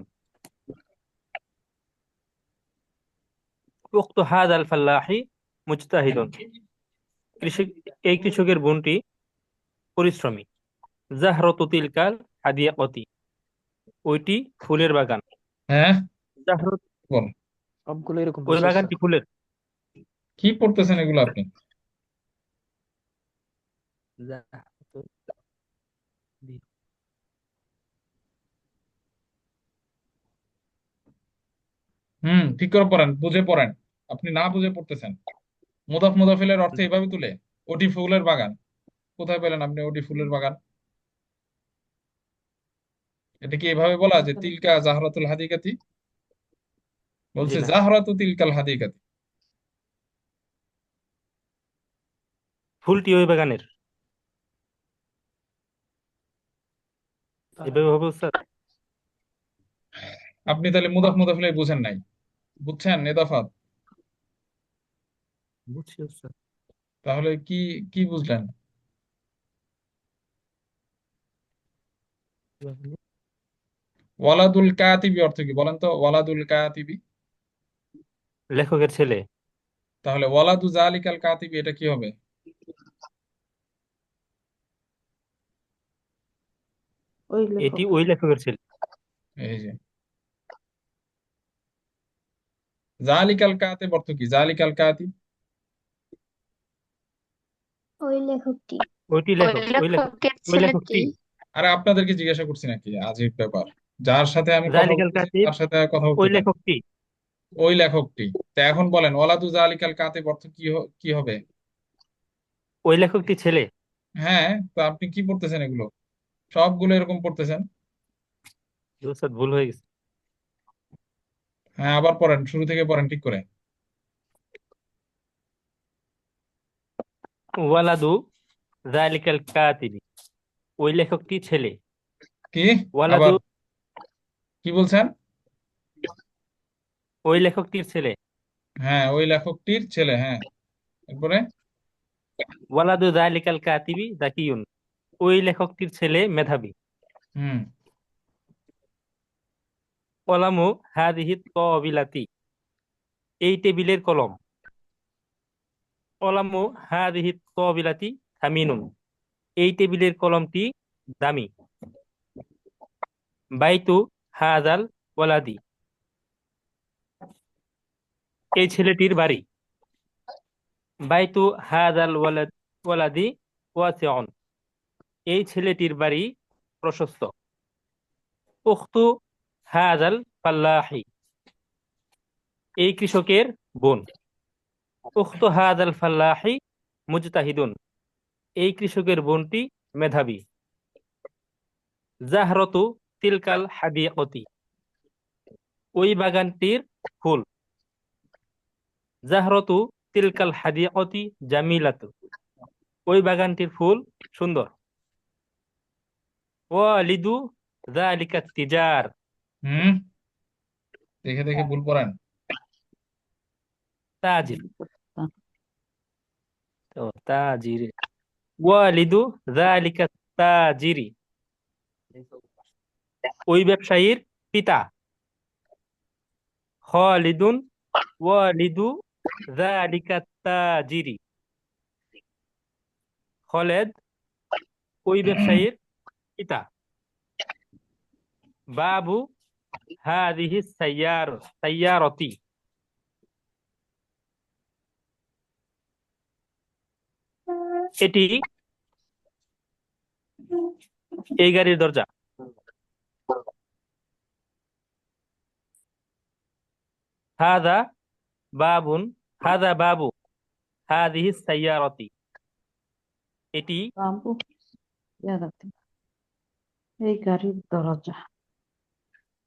উখতু হাযাল ফালাহি মুজতাহিদুন, এই কৃষকের বোনটি পরিশ্রমী। জাহরাতু তিলকাল হাদিয়াকতি, ওইটি ফুলের বাগান। হ্যাঁ, জাহরাত, বল। সবগুলো এরকম ওই বসে বাগানটি ফুলের। কি পড়তেছেন এগুলো আপনি? ঠিক করে পড়েন, বুঝে পড়েন। আপনি না বুঝে পড়তেছেন। মুদাফ মুদাফিলের অর্থ এইভাবে তুলে, ওটি ফুলের বাগান। কোথায় পেলেন আপনি ওটি ফুলের বাগান? এটা কি এভাবে বলা যে তিলকা জাহরাতুল হাদিকাতি? জি বলছে না, জাহরাতু তিলকাল হাদিকাতি। ফুলটি ওই বাগানের, এভাবে হবে স্যার? আপনি তাহলে মুদাফ মুদাফিলে বুঝেন নাই, বুঝছেন এদাফাত? বুঝছি স্যার। তাহলে কি কি বুঝলেন? ওয়ালাদুল কাতিবি অর্থ কি বলেন তো? ওয়ালাদুল কাতিবি, লেখকের ছেলে। তাহলে ওয়ালাদু জালিকাল কাতিবি এটা কি হবে? এটি ওই লেখকের ছেলে। এই যে জালিকাল কাতিব অর্থ কি? জালিকাল কাতিব ওই লেখকটি। ওইটি লেখক, ওই লেখকটি। আরে আপনাদেরকে জিজ্ঞাসা করছি নাকি? আজীব ব্যাপার। যার সাথে আমি কথা জালিকাল বলতেছি কাতিব তার সাথে কথা ওই বলতে দেন। লেখকটি। ওই লেখকটি। তা এখন বলেন ওয়ালাদু জালিকাল কাতিব অর্থ কি হবে? ওই লেখকটি ছেলে। হ্যাঁ, তো আপনি কি পড়তেছেন এগুলো? সবগুলো এরকম পড়তেছেন। জি স্যার, ভুল হয়ে গেছে। হ্যাঁ, আবার পড়েন, শুরু থেকে পড়েন ঠিক করে। ওয়ালাদু যালিকাল কাতিবি, ওই লেখকটি ছেলে। কি? ওয়ালাদু, আবার কি বলছেন? ওই লেখকটির ছেলে। হ্যাঁ, ওই লেখকটির ছেলে, হ্যাঁ। এরপরে? ওয়ালাদু যালিকাল কাতিবি যাকিয়ুন, ওই লেখকটির ছেলে মেধাবী। হুম। কলামু হাদিহি তবিলাতি, এই টেবিলের কলম। কলামু হাদিহি তবিলাতি সামিনুন, এই টেবিলের কলমটি দামি। বাইতু হাজাল ওয়ালাদি, এই ছেলেটির বাড়ি। বাইতু হাজাল ওয়ালাদি ওয়াসিউন, এই ছেলেটির বাড়ি প্রশস্ত। উখতু হাজাল ফাল্লাহি, এই কৃষকের বোন। উখতু হাজাল ফাল্লাহি মুজতাহিদুন, এই কৃষকের বোনটি মেধাবী। জাহরতু তিলকাল হাদিকতি, ওই বাগানটির ফুল। জাহরতু তিলকাল হাদিকতি জামিলাতু, ওই বাগানটির ফুল সুন্দর। ওয়ালিদু যালিকা তিজার, হুম, দেখে দেখে ভুল পড়েন। তাজির। তো তাজির, ওয়ালিদু যালিকা তাজিরি, ওই ব্যবসায়ীর পিতা। খালিদুন ওয়ালিদু যালিকা তাজিরি, খালেদ ওই ব্যবসায়ীর পিতা। বাবু হাদিহি সাইয়ারতি, এটি এই গাড়ির দরজা। হাদা বাবুন, হাদা বাবু হাদিহি সাইয়ারতি, এটি বাবু ইয়াদাতে এই গাড়ির দরজা।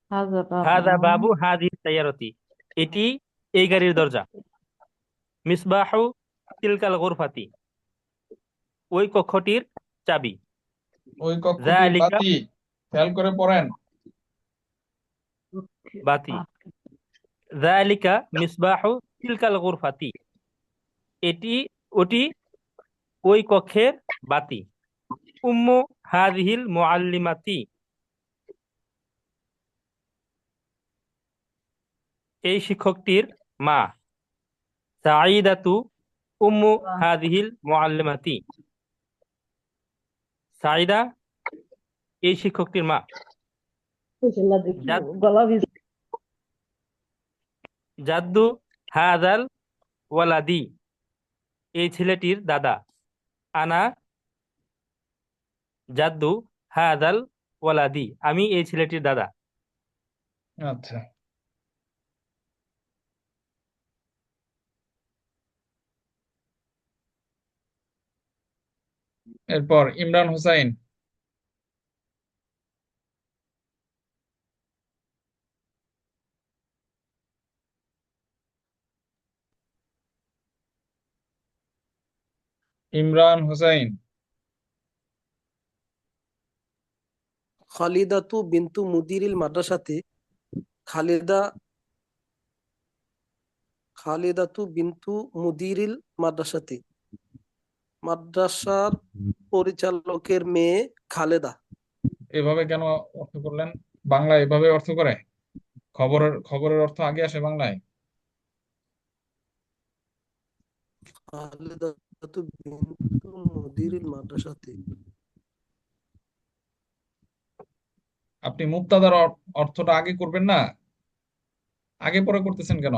হাজা হাদা বাবু বাবু হাদিহি সাইয়ারতি, এটি এই গাড়ির দরজা। মিসবাহু তিলকাল গুরফাতি, ওই কক্ষটির চাবি। ওই কক্ষটির যালিকা, বাতি, খেয়াল করে পড়েন। বাতি। যালিকা মিসবাহু তিলকাল গুরফাতি, এটি ওটি ওই কক্ষের বাতি। উম্মু হাদিহিল মুআল্লিমাতি, এই শিক্ষকটির মা। সাঈদাতু উম্মু হাদিহিল মুআল্লিমাতি, সাঈদা এই শিক্ষকটির মা। জাদ- গলা জাদ্দু হাদাল ওয়ালাদি, এই ছেলেটির দাদা। আনা জাদ্দু হাদাল ওয়ালাদি, আমি এই ছেলেটির দাদা। আচ্ছা, এরপর ইমরান হোসাইন। ইমরান হোসাইন। খালিদাতু বিনতু মুদিরিল মাদ্রাসাতে, খালিদা খালিদাতু বিনতু মুদিরিল মাদ্রাসাতে, মাদ্রাসার পরিচালকের মেয়ে খালেদা। এভাবে কেন অর্থ করলেন? বাংলায় এভাবে অর্থ করে? খবরের অর্থ আগে আসে বাংলায়। খালিদাতু বিনতু মুদিরিল মাদ্রাসাতে, আপনি মুক্তাদার অর্থটা আগে করবেন না? আগে পরে করতেছেন কেন?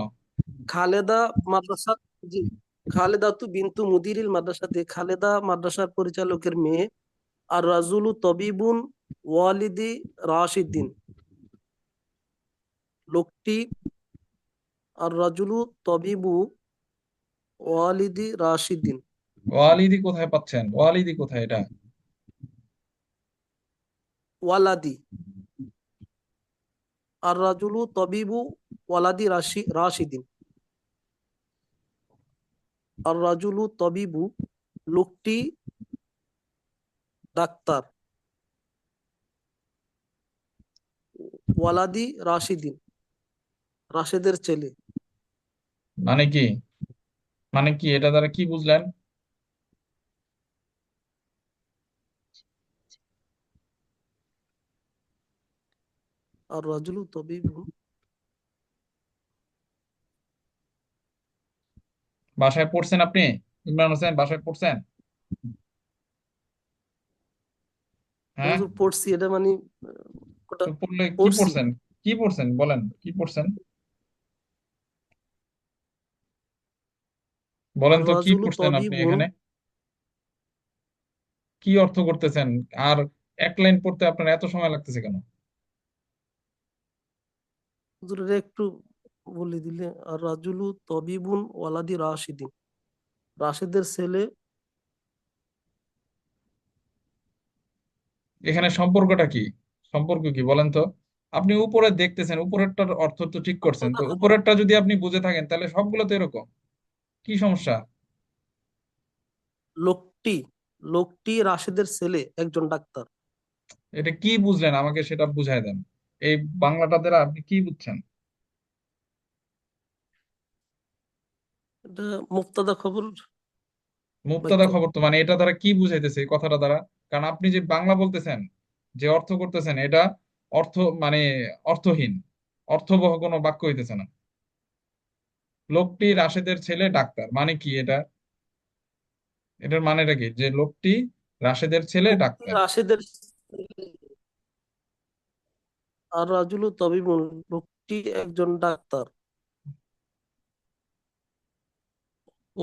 খালেদা মাদ্রাসা, জি, খালেদাতু বিনতু মুদিরিল মাদ্রাসাতে, খালেদা মাদ্রাসার পরিচালকের মেয়ে। আর রাজুলু তবিবুন ওয়ালিদি রাশিদ্দিন, লোকটি। আর রাজুলু তবিবু ওয়ালিদি রাশিদ্দিন, ওয়ালিদি কোথায় পাচ্ছেন? ওয়ালিদি কোথায় এটা? ওয়ালাদি। আর রাজুলু তবিবু ওয়ালাদি রাশিদিন। আর রাজুলু তবিবু, লোকটি ডাক্তার, ওয়ালাদি রাশিদিন, রাশেদের ছেলে। মানে কি? মানে কি এটা দ্বারা কি বুঝলেন? আর রাজুলু তবিবু, বাসায় পড়ছেন আপনি? ইমরান হোসেন বাসায় পড়ছেন? হ্যাঁ, হুজুর পড়ছি, এটা মানে ওটা তো পড়লে কি পড়ছি। পড়ছেন? কি পড়ছেন বলেন, কি পড়ছেন? বলেন আর তো কি রাজুলু পড়ছেন আপনি তবিবুন, এখানে? কি অর্থ করতেছেন? আর এক লাইন পড়তে আপনার এত সময় লাগতেছে কেন? হুজুর এটা একটু বলে দিলে। আর রাজুলু তবিবুন ওয়ালাদি রাশিদিন, রাশেদের ছেলে। এখানে সম্পর্কটা কি? সম্পর্ক কি বলেন তো? আপনি উপরে দেখতেছেন, উপরেরটার অর্থ তো ঠিক করছেন, তো উপরেরটা যদি আপনি বুঝে থাকেন তাহলে সবগুলো তো এরকম। কি সমস্যা? লোকটি লোকটি রাশেদের ছেলে, একজন ডাক্তার। এটা কি বুঝলেন আমাকে সেটা বুঝাই দেন। এই বাংলাটা দ্বারা আপনি কি বুঝছেন? এটা মুক্তাদা খবর মুক্তাদা বাক্য। খবর তো মানে এটা দ্বারা কি বুঝাইতেছে এই কথাটা দ্বারা? কারণ আপনি যে বাংলা বলতেছেন, যে অর্থ করতেছেন, এটা অর্থ মানে অর্থহীন, অর্থবহ কোনো বাক্য হইতেছে না। লোকটি রাশেদের ছেলে ডাক্তার মানে কি এটা? এটার মানেটা কি যে লোকটি রাশেদের ছেলে লোকটি ডাক্তার? রাশেদের ছেলে। আর রাজুলু তবিবুন, লোকটি একজন ডাক্তার।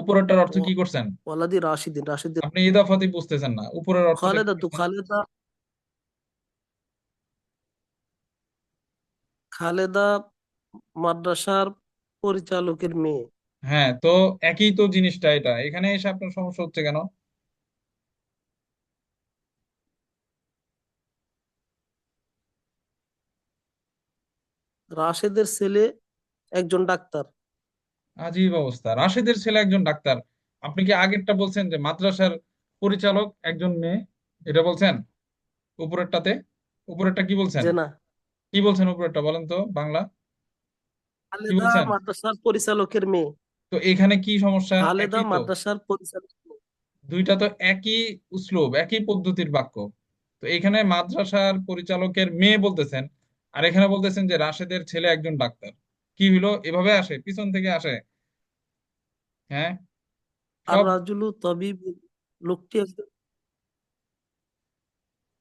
উপরেরটার অর্থ কি করছেন? ওয়ালাদি রাশিদিন, রাশিদের। আপনি ইদাফাতি বুঝতেছেন না, উপরের অর্থটা কি খালেদা তু করছেন? খালেদা, খালেদা মাদ্রাসার পরিচালকের মেয়ে। হ্যাঁ, তো একই তো জিনিসটা, এটা এখানে এসে আপনার সমস্যা হচ্ছে কেন? রাশেদের ছেলে একজন ডাক্তার। আজীব অবস্থা, রাশেদের ছেলে একজন ডাক্তার। আপনি কি আগেরটা বলছেন যে মাদ্রাসার পরিচালক একজন মেয়ে, এটা বলছেন উপরেরটাতে? উপরেরটা কি বলছেন? যে না, কি বলছেন উপরেরটা বলেন তো বাংলা? কি খালেদা বলছেন? মাদ্রাসার পরিচালকের মেয়ে। তো এখানে কি সমস্যা? খালেদা একই তো, মাদ্রাসার পরিচালক। দুইটা তো একই উসলুব, একই পদ্ধতির বাক্য। তো এখানে মাদ্রাসার পরিচালকের মেয়ে বলতেছেন, আর এখানে বলতেছেন যে রাশেদের ছেলে একজন ডাক্তার। কি হইলো? এভাবে আসে, পিছন থেকে আসে? হ্যাঁ, আর সব। রাজুলু তবিব, লোকটি একজন।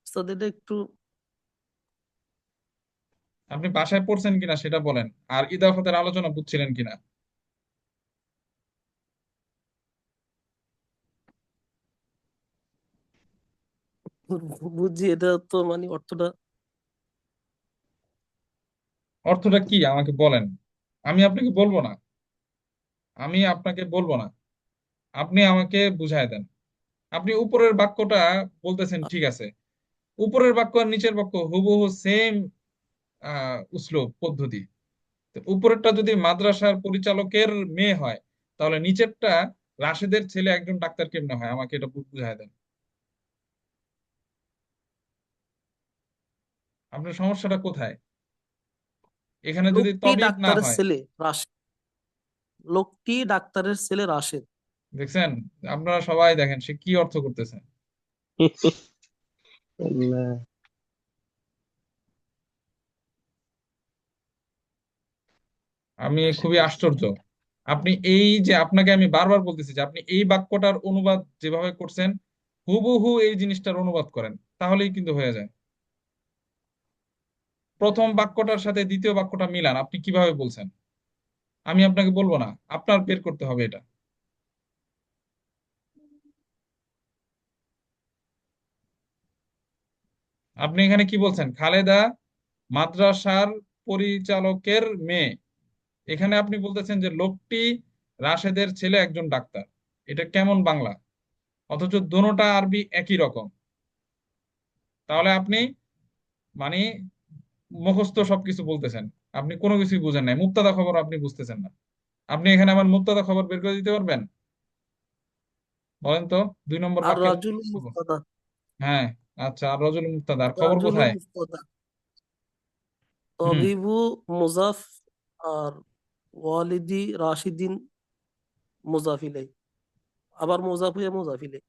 উস্তাদ, এটা একটু আপনি বাসায় পড়ছেন কিনা সেটা বলেন, আর ইদাফাতের আলোচনা বুঝছিলেন কিনা? বুঝছি, এটা তো মানে অর্থটা। অর্থটা কি আমাকে বলেন। আমি আপনাকে বলবো না, আমি আপনাকে বলবো না, আপনি আমাকে বুঝায় দেন। আপনি উপরের বাক্যটা বলতেছেন ঠিক আছে, উপরের বাক্য আর নিচের বাক্য হুবহু সেম উসলুব পদ্ধতি। তো উপরেরটা যদি মাদ্রাসার পরিচালকের মেয়ে হয়, তাহলে নিচেরটা রাশেদের ছেলে একজন ডাক্তার কেমনে হয়? আমাকে এটা বুঝায় দেন। আপনার সমস্যাটা কোথায়? এখানে যদি লোকটি তবিব না ডাক্তারের হয়, ছেলে রাশেদ। লোকটি ডাক্তারের ছেলে রাশেদ। দেখছেন? আপনারা সবাই দেখেন সে কি অর্থ করতেছে। আল্লাহ। আমি খুবই আশ্চর্য। আপনি এই যে, আপনাকে আমি বারবার বলতেছি যে আপনি এই বাক্যটার অনুবাদ যেভাবে করছেন, হুবহু এই জিনিসটার অনুবাদ করেন, তাহলেই কিন্তু হয়ে যায়। প্রথম বাক্যটার সাথে দ্বিতীয় বাক্যটা মিলান। আপনি কিভাবে বলছেন আমি আপনাকে বলবো না, আপনার বের করতে হবে এটা। আপনি এখানে কি বলছেন? খালেদা মাদ্রাসার পরিচালকের মেয়ে। এখানে আপনি বলতেছেন যে লোকটি রাশেদের ছেলে একজন ডাক্তার। এটা কেমন বাংলা? অথচ দোনোটা আরবি একই রকম। তাহলে আপনি মানে মুখস্থ সবকিছু বলতেছেন, আপনি কোনো কিছুই বুঝেন নাই, মুক্তাদা খবর আপনি বুঝতেছেন না। আপনি এখানে আমার মুক্তাদা খবর বের করে দিতে পারবেন? বলেন তো, 2 নম্বর আর বাক্যের রাজুল খবর। মুফতাদা। হ্যাঁ, আচ্ছা, আর রজুল মুক্তাদা, আর খবর রাজুল কোথায়? মুফতাদা, হুম। তবিবু মুজাফ, আর ওয়ালিদি রাশিদিন মুজাফ ইলাই, আবার মুজাফ হয়ে মুজাফ ইলাই।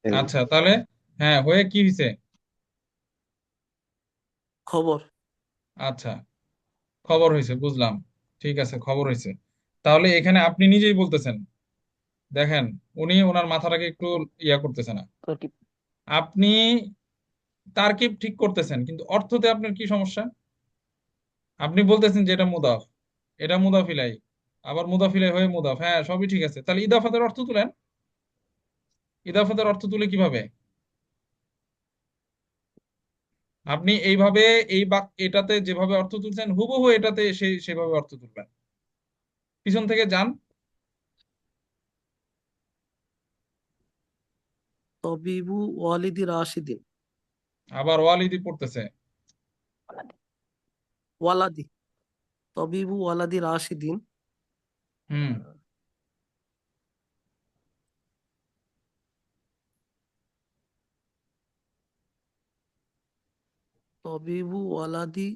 আচ্ছা, তাহলে হ্যাঁ, হয়ে কি হয়েছে? খবর। আচ্ছা, খবর হয়েছে, বুঝলাম। ঠিক আছে, খবর হয়েছে। তাহলে এখানে আপনি নিজেই বলতেছেন, দেখেন, উনি ওনার মাথাটাকে একটু ইয়া করতেছে না। তরকিব। আপনি তারকিব ঠিক করতেছেন, কিন্তু অর্থতে আপনার কি সমস্যা? আপনি বলতেছেন যে এটা মুদাফ, এটা মুদাফ ইলাই, আবার মুদাফ ইলাই হয়ে মুদাফ, হ্যাঁ সবই ঠিক আছে, তাহলে ইদাফাতের অর্থ তুলেন। ইদাফাতের অর্থ তুলে কিভাবে? আপনি এইভাবে, এই এটাতে যেভাবে অর্থ তুলছেন হুবহু এটাতে সেভাবে অর্থ তুলবেন। পিছন থেকে যান। তবিবু ওয়ালিদি রাশিদিন, আবার ওয়ালিদি পড়তেছে। ওয়ালাদি, তবিবু ওয়ালাদি রাশিদিন, হুম। তবিবু ওয়ালাদি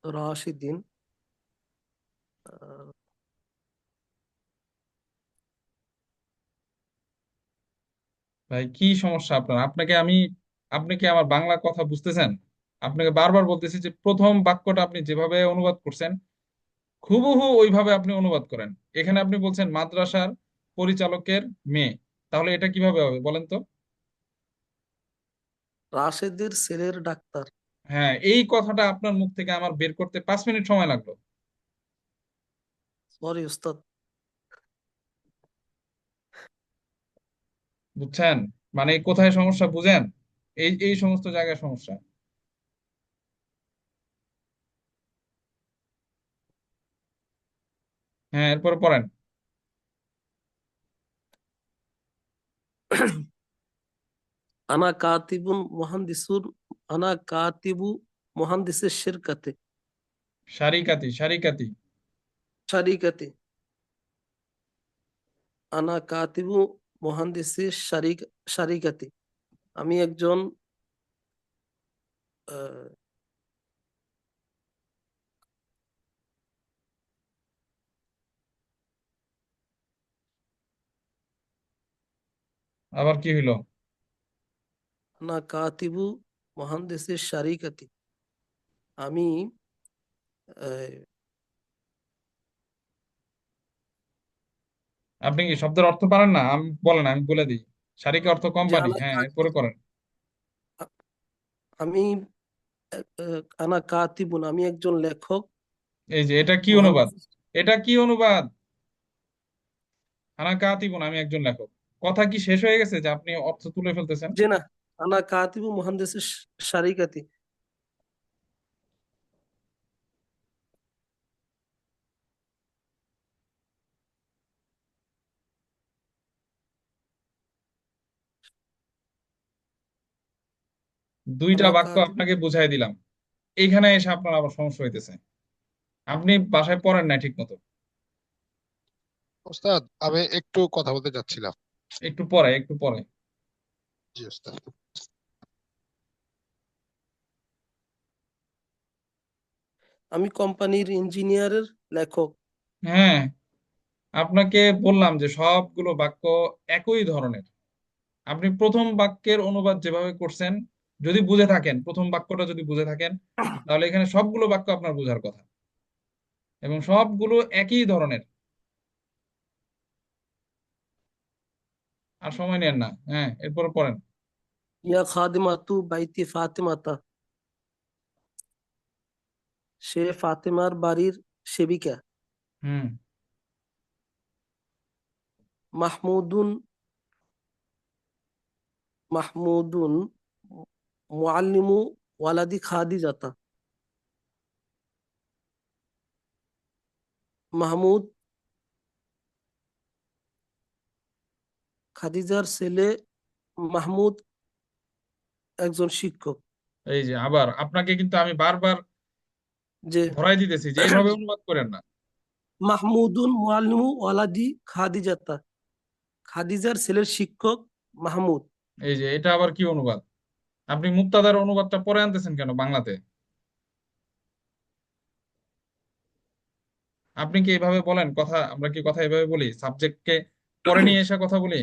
রাশিদিন, আহ, ভাই কি সমস্যা আপনার? আপনি কি আমার বাংলা কথা বুঝতেছেন? আপনাকে বারবার বলতেছি যে প্রথম বাক্যটা আপনি যেভাবে অনুবাদ করছেন হুবহু ওইভাবে আপনি অনুবাদ করেন। এখানে আপনি বলছেন মাদ্রাসার পরিচালকের মেয়ে, তাহলে এটা কিভাবে হবে বলেন তো? রাশেদের ছেলের ডাক্তার। হ্যাঁ, এই কথাটা আপনার মুখ থেকে আমার বের করতে 5 মিনিট সময় লাগলো। সরি উস্তাদ। বুঝছেন? মানে কোথায় সমস্যা বুঝেন? এই এই সমস্ত জায়গায় সমস্যা। হ্যাঁ, এরপরে পড়েন। আনা কাতিবুন মুহান্দিসুন, আনা কাতিবু মুহান্দিসের শিরকাতে, সারিকাতি, সারিকাতি। শারিকাতে, আনা কাতিবু মুহান্দিসের শারিকাতে, আমি একজন আহ, আবার কি হইলো? আনা কাতিবু মুহান্দিসের শারিকাতে, আমি আহ, আপনি কি শব্দের অর্থ পারেন না? আমি বলেন, আমি বলে দিই। সারিকা অর্থ যে কোম্পানি, হ্যাঁ, এরপরে করেন। আমি আনা কাতিবুন, আমি একজন লেখক, এই যে এটা কি অনুবাদ? মুহান্দিস। এটা কি অনুবাদ? আনা কাতিবুন, আমি একজন লেখক। কথা কি শেষ হয়ে গেছে যে আপনি অর্থ তুলে ফেলতেছেন? যে না, আনা কাতিবু মুহান্দিসের শারিকাতে। দুইটা আনা বাক্য কাতিবু, আপনাকে বুঝাই দিলাম, এইখানে এসে আপনার আবার সমস্যা হইতেছে। আপনি বাসায় পড়েন না ঠিক মতো। ওস্তাদ, আমি একটু কথা বলতে চাচ্ছিলাম। একটু পরে, একটু পরে। জি ওস্তাদ। আমি কোম্পানির ইঞ্জিনিয়ারের লেখক। হ্যাঁ, আপনাকে বললাম যে সবগুলো বাক্য একই ধরনের। আপনি প্রথম বাক্যের অনুবাদ যেভাবে করছেন, যদি বুঝে থাকেন, প্রথম বাক্যটা যদি বুঝে থাকেন, তাহলে এখানে সবগুলো বাক্য আপনার বোঝার কথা এবং সবগুলো একই ধরনের। আর সময় নেন না, হ্যাঁ, এরপর পড়েন। ইয়া খাদিমাতু বাইতি ফাতিমাতা, সে ফাতেমার বাড়ির সেবিকা। হুম। মাহমুদুন, মাহমুদুন মুআল্লিমু ওয়ালাদি খাদিজাতা, মাহমুদ খাদিজার ছেলে মাহমুদ একজন শিক্ষক। এই যে আবার আপনাকে কিন্তু আমি বারবার যে ধরাই দিতেছি যে এইভাবে অনুবাদ করেন না। মাহমুদুন মুআল্লিমু ওয়ালাদি খাদিজাতা, খাদিজার ছেলের শিক্ষক মাহমুদ। এই যে এটা আবার কি অনুবাদ? আপনি মুক্তাদার অনুবাদটা পরে আনতেছেন কেন বাংলাতে? আপনি কি এইভাবে বলেন কথা? আমরা কি কথা এইভাবে বলি? সাবজেক্টকে পরে নিয়ে এসে কথা বলি?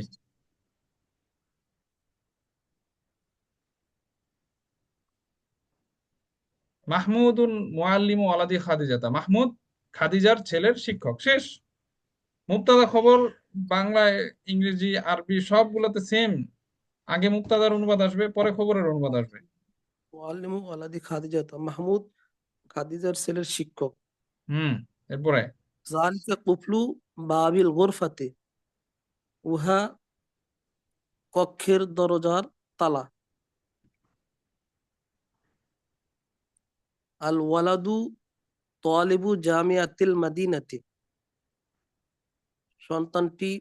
মাহমুদুন মুআল্লিমু ওয়ালাদি খাদিজাতা, মাহমুদ খাদিজার ছেলের শিক্ষক, শেষ। মুক্তাদা খবর বাংলায়, ইংরেজি, আরবি সবগুলোতে সেম। আগে মুক্তাদার অনুবাদ আসবে, পরে খবরের অনুবাদ আসবে। মুআল্লিমু ওয়ালাদি খাদিজাতা, মাহমুদ খাদিজার ছেলের শিক্ষক। এরপরে যালিকা কুফলু বাবিল গুরফাতে, উহা কক্ষের দরজার তালা। আল ওয়ালাদু তালিবু জামিয়াতিল মাদিনাতি, সন্তানটি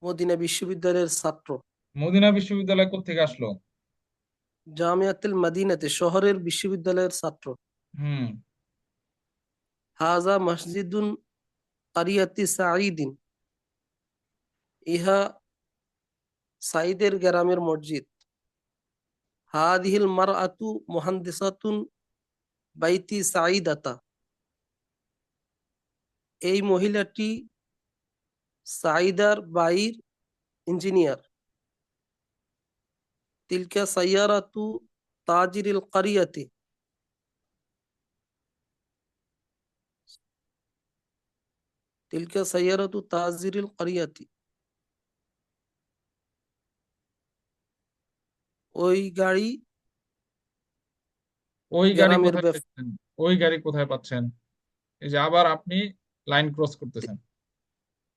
মদিনা বিশ্ববিদ্যালয়ের ছাত্র। মদিনা বিশ্ববিদ্যালয় কোত্থেকে আসলো? জামিয়াতুল মাদিনাতে, শহরের বিশ্ববিদ্যালয়ের ছাত্র। হুম হাজা মসজিদুন কারিয়াতি সাঈদিন, ইহা সাঈদের গ্রামের মসজিদ। হাদিহিল মারআতু মুহান্দিসাতুন বাইতি সাঈদাতা, এই মহিলাটি সাঈদার বাড়ির ইঞ্জিনিয়ার। তিলকা সাইয়ারাতু তাজিরিল কারিয়াতি, তিলকা সাইয়ারাতু তাজিরিল কারিয়াতি, ওই গাড়ি ওই গাড়ি গ্রামের কোথায় পাচ্ছেন? ওই গাড়ি কোথায় পাচ্ছেন? এই যে আবার আপনি লাইন ক্রস করতেছেন।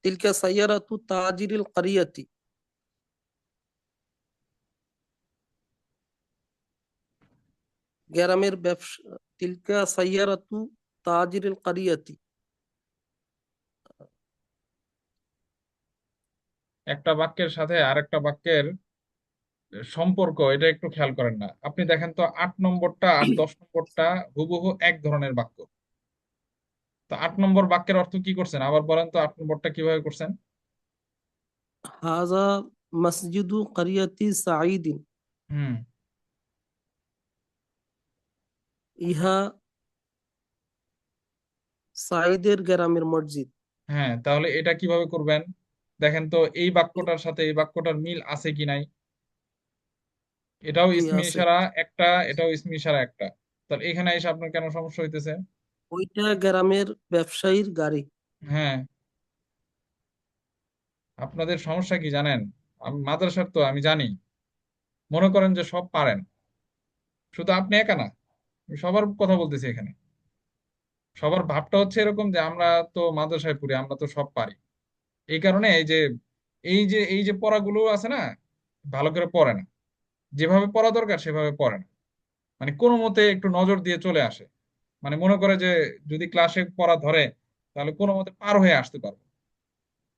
তিলকা সাইয়ারাতু তাজিরিল কারিয়াতি, গ্রামের ব্যবসা। তিলকা সাইয়ারাতু তাজিরিল কারিয়াতি, একটা বাক্যের সাথে আরেকটা বাক্যের সম্পর্ক, এটা একটু খেয়াল করেন না? আপনি দেখেন তো 8 নম্বরটা আর 10 নম্বরটা হুবহু এক ধরনের বাক্য। তো 8 নম্বর বাক্যের অর্থ কি করছেন আবার বলেন তো? 8 নম্বরটা কিভাবে করছেন? হাজা মসজিদু কারিয়াতি সাঈদিন, হুম ইহা সাঈদের গ্রামের মসজিদ। হ্যাঁ, তাহলে এটা কিভাবে করবেন? দেখেন তো এই বাক্যটার সাথে এই বাক্যটার মিল আছে কি নাই? এটাও জি ইসমি আছে। ইশারা একটা, এটাও ইসমি ইশারা একটা। তাহলে এখানে এসে আপনার কেন সমস্যা হইতেছে? ওইটা গ্রামের ব্যবসায়ীর গাড়ি। হ্যাঁ, আপনাদের সমস্যা কি জানেন? আমি মাদ্রাসার, তো আমি জানি মনে করেন যে সব পারেন, শুধু আপনি একা না, আমি সবার কথা বলতেছি এখানে। সবার ভাবটা হচ্ছে এরকম যে আমরা তো মাদ্রাসায় পড়ি, আমরা তো সব পারি। এই কারণে এই যে পড়াগুলো আছে না, ভালো করে পড়ে না, যেভাবে পড়া দরকার সেভাবে পড়ে না। মানে কোনো মতে একটু নজর দিয়ে চলে আসে, মানে মনে করে যে যদি ক্লাসে পড়া ধরে তাহলে কোনো মতে পার হয়ে আসতে পারবো।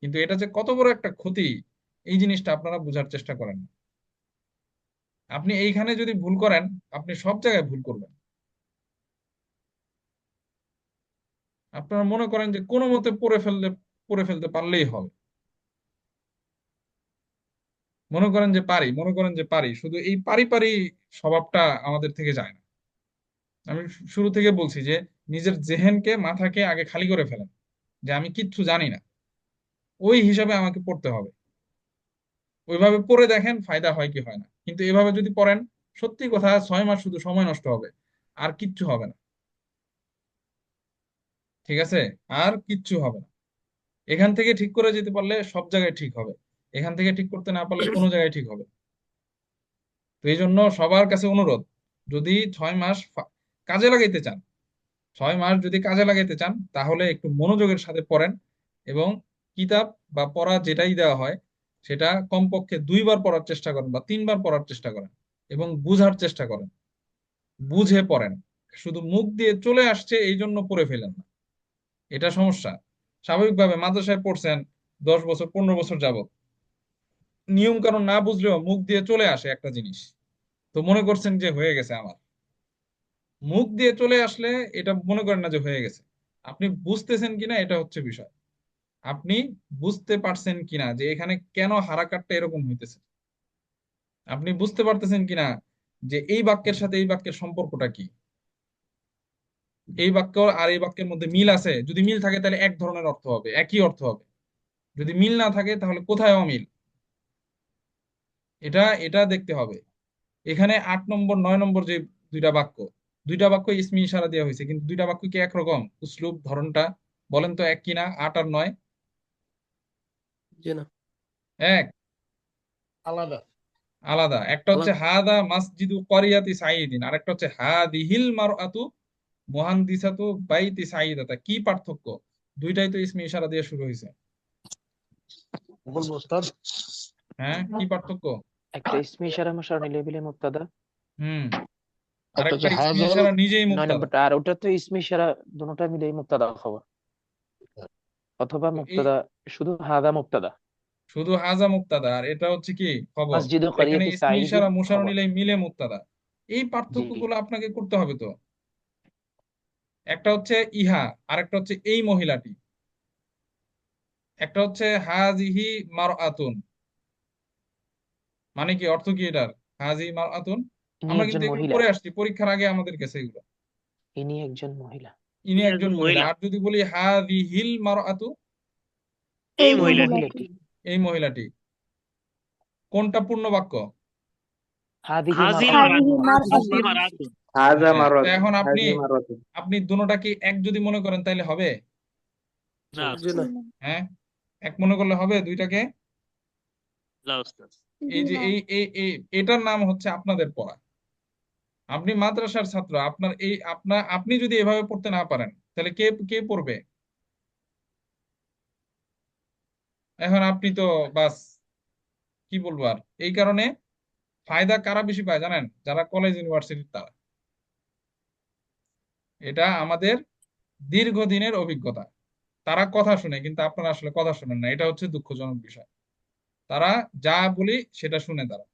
কিন্তু এটা যে কত বড় একটা ক্ষতি, এই জিনিসটা আপনারা বোঝার চেষ্টা করেন না। আপনি এইখানে যদি ভুল করেন, আপনি সব জায়গায় ভুল করবেন। আপনারা মনে করেন যে কোনো মতে পড়ে ফেলতে পারলেই হবে। মনে করেন যে পারি, শুধু এই পারি পারি স্বভাবটা আমাদের থেকে যায় না। আমি শুরু থেকে বলছি যে নিজের জেহেনকে, মাথাকে আগে খালি করে ফেলেন, যে আমি কিচ্ছু জানি না, ওই হিসাবে আমাকে পড়তে হবে। ওইভাবে পড়ে দেখেন ফায়দা হয় কি হয় না। কিন্তু এভাবে যদি পড়েন, সত্যি কথা 6 মাস শুধু সময় নষ্ট হবে, আর কিচ্ছু হবে না। ঠিক আছে? আর কিচ্ছু হবে না। এখান থেকে ঠিক করে যেতে পারলে সব জায়গায় ঠিক হবে, এখান থেকে ঠিক করতে না পারলে কোনো জায়গায় ঠিক হবে। তো এই জন্য সবার কাছে অনুরোধ, যদি 6 মাস কাজে লাগাইতে চান, 6 মাস যদি কাজে লাগাইতে চান, তাহলে একটু মনোযোগের সাথে পড়েন এবং কিতাব বা পড়া যেটাই দেওয়া হয় সেটা কমপক্ষে 2 বার পড়ার চেষ্টা করেন বা 3 বার পড়ার চেষ্টা করেন এবং বুঝার চেষ্টা করেন। বুঝে পড়েন। শুধু মুখ দিয়ে চলে আসছে এই জন্য পড়ে ফেলেন না, এটা সমস্যা। স্বাভাবিকভাবে মাদ্রাসায় পড়ছেন 10 বছর 15 বছর যাবত, নিয়ম কানুন না বুঝলেও মুখ দিয়ে চলে আসে একটা জিনিস, তো মনে করছেন যে হয়ে গেছে আমার। মুখ দিয়ে চলে আসলে এটা মনে করেন না যে হয়ে গেছে। আপনি বুঝতেছেন কিনা এটা হচ্ছে বিষয়। আপনি বুঝতে পারছেন কিনা যে এখানে কেন হারাকাতটা এরকম হইতেছে। আপনি বুঝতে পারতেছেন কিনা যে এই বাক্যের সাথে এই বাক্যের সম্পর্কটা কি, এই বাক্য আর এই বাক্যের মধ্যে মিল আছে। যদি মিল থাকে তাহলে এক ধরনের অর্থ হবে, একই অর্থ হবে। যদি মিল না থাকে তাহলে কোথায় অমিল, এটা এটা দেখতে হবে। এখানে 8 নম্বর 9 নম্বর যে দুইটা বাক্য ইসমি ইশারা দেওয়া হয়েছে, কিন্তু দুইটা বাক্য কি একরকম উসলুব ধরনটা? বলেন তো এক কিনা 8 আর 9? জি না, এক? আলাদা। আলাদা। একটা হচ্ছে আলাদা। হাদা মাসজিদু করিয়াতি সাইদিন, আর একটা হচ্ছে হাদিহিল মারআতু মুহান্দিসাতু বাইতি সাইদাতা। কি পার্থক্য? দুইটাই তো ইসমি ইশারা দিয়ে শুরু হয়েছে। বলবো ওস্তাদ? হ্যাঁ, কি পার্থক্য? একটা ইসমি ইশারা মুশাররফ লেবেলে মুবতাদা, হুম, একটা হচ্ছে আরেকটা ইসমি হাজাল। ইশারা নিজেই 9 মুবতাদা। নম্বরটা। আর ওটা তো ইসমি ইশারা দুটোটা মিলেই মুবতাদা খবর, অথবা তো এই মুবতাদা শুধু হাদা মুবতাদা, শুধু হাজা মুবতাদা, আর এটা হচ্ছে কি খবর। মসজিদু এখানে করিয়াতি ইসমি সাইদিন ইশারা মুশাররফ খবর। নিলেই মিলে মুবতাদা। এই জি, পার্থক্যগুলো আপনাকে করতে হবে তো। একটা হচ্ছে ইহা, আরেকটা হচ্ছে এই মহিলাটি। একটা হচ্ছে হাজিহি মারআতুন, মানে কি অর্থ কি এটার? হাজি মারআতুন। ইনি আমরা একজন কিন্তু এগুলো মহিলা, পড়ে আসছি পরীক্ষার আগে আমাদের কাছে এগুলো। ইনি একজন মহিলা, ইনি ইনি একজন একজন মহিলা। মহিলা, আর যদি বলি হাদিহিল মারআতু, এই এই এই মহিলাটি। মহিলাটি। মহিলাটি। এই মহিলাটি, কোনটা পূর্ণ বাক্য? হাদিহি হাজিল হাদিহি মারআতুন। মারাতুন, হাজিল মারআতুন। মারাতুন। হাজা হ্যাঁ, তো মারাতুন, এখন আপনি হাজি মারাতুন। আপনি দুটোটাকে এক যদি মনে করেন তাহলে হবে? না জি উস্তাদ, না, হ্যাঁ, এক মনে করলে হবে দুইটাকে? না উস্তাদ। এই জি যে না। এটার নাম হচ্ছে আপনাদের পড়া। আপনি মাদ্রাসার ছাত্র, আপনি যদি এভাবে পড়তে না পারেন তাহলে কে কে পড়বে? এখন আপনি তো বাস, কি বলবো আর। এই কারণে ফায়দা কারা বেশি পায় জানেন? যারা কলেজ ইউনিভার্সিটির তারা। এটা আমাদের দীর্ঘদিনের অভিজ্ঞতা। তারা কথা শুনে, কিন্তু আপনারা আসলে কথা শুনেন না, এটা হচ্ছে দুঃখজনক বিষয়। তারা যা বলি সেটা শুনে তারা,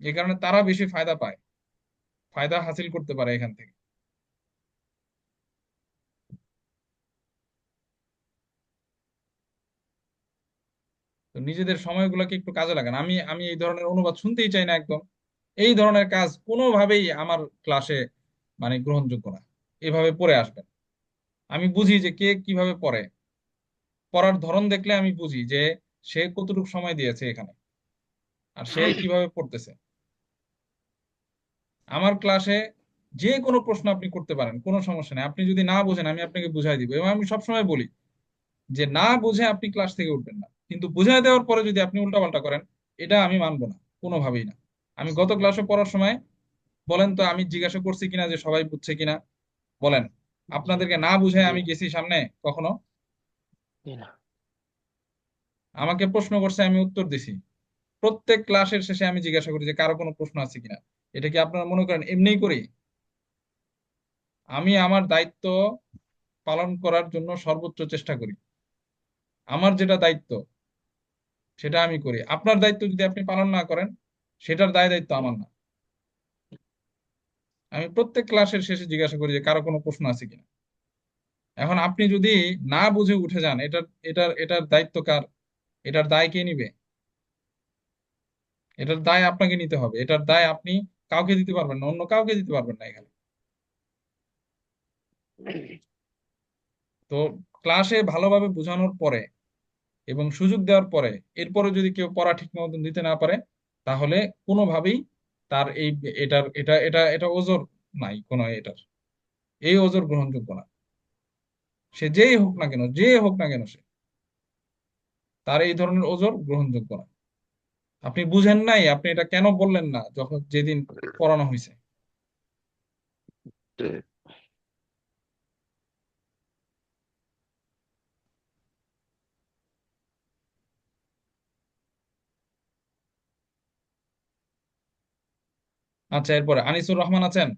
এই কারণে তারা বেশি ফায়দা পায়, ফায়দা হাসিল করতে পারে এখান থেকে। তো নিজেদের সময়গুলোকে একটু কাজে লাগান। আমি আমি এই ধরনের অনুবাদ শুনতেই চাই না একদম। এই ধরনের কাজ কোনোভাবেই আমার ক্লাসে মানে গ্রহণযোগ্য না। এভাবে পড়ে আসবেন। আমি বুঝি যে কে কিভাবে পড়ে, পড়ার ধরন দেখলে আমি বুঝি যে সে কতটুকু সময় দিয়েছে এখানে, আর সে কিভাবে পড়তেছে। আমার ক্লাসে যে কোনো প্রশ্ন আপনি করতে পারেন, কোনো সমস্যা নেই। আপনি যদি না বোঝেন আমি আপনাকে বুঝাই দিব, এবং আমি সবসময় বলি যে না বুঝে আপনি ক্লাস থেকে উঠবেন না, কিন্তু বুঝাই দেওয়ার পরে যদি আপনি উল্টাপাল্টা করেন, এটা আমি মানবো না, কোনোভাবেই না। আমি গত ক্লাসে পড়ার সময়, বলেন তো আমি জিজ্ঞাসা করছি কিনা যে সবাই বুঝছে কিনা? বলেন, আপনাদেরকে না বুঝাই জি আমি গেছি সামনে কখনো? জি না। আমাকে প্রশ্ন করছে, আমি উত্তর দিছি। প্রত্যেক ক্লাসের শেষে আমি জিজ্ঞাসা করি যে কারো কোনো প্রশ্ন আছে কিনা। এটা কি আপনারা মনে করেন এমনিই করি? আমি আমার দায়িত্ব পালন করার জন্য সর্বোচ্চ চেষ্টা করি। আমার যেটা দায়িত্ব সেটা আমি করি। আপনার দায়িত্ব যদি আপনি পালন না করেন, সেটার দায় দায়িত্ব আমার না। আমি প্রত্যেক ক্লাসের শেষে জিজ্ঞাসা করি যে কারো কোনো প্রশ্ন আছে কিনা। এখন আপনি যদি না বুঝে উঠে যান, এটার দায়িত্ব কার? এটার দায় কে নিবে? এটার দায় আপনাকে নিতে হবে। এটার দায় আপনি কাউকে দিতে পারবেন না, অন্য কাউকে দিতে পারবেন না এখানে। তো ক্লাসে ভালোভাবে বোঝানোর পরে এবং সুযোগ দেওয়ার পরে, এরপরে যদি কেউ পড়া ঠিক মতন দিতে না পারে, তাহলে কোনোভাবেই তার এই এটার এটা এটা এটা ওজোর নাই কোনো এটার। এই ওজোর গ্রহণযোগ্য না। সে যেই হোক না কেন, যে হোক না কেন, সে, তার এই ধরনের ওজোর গ্রহণযোগ্য না। আপনি বুঝেন নাই, আপনি এটা কেন বললেন না যখন যেদিন পড়ানো হয়েছে? আচ্ছা, এরপরে আনিসুর রহমান আছেন?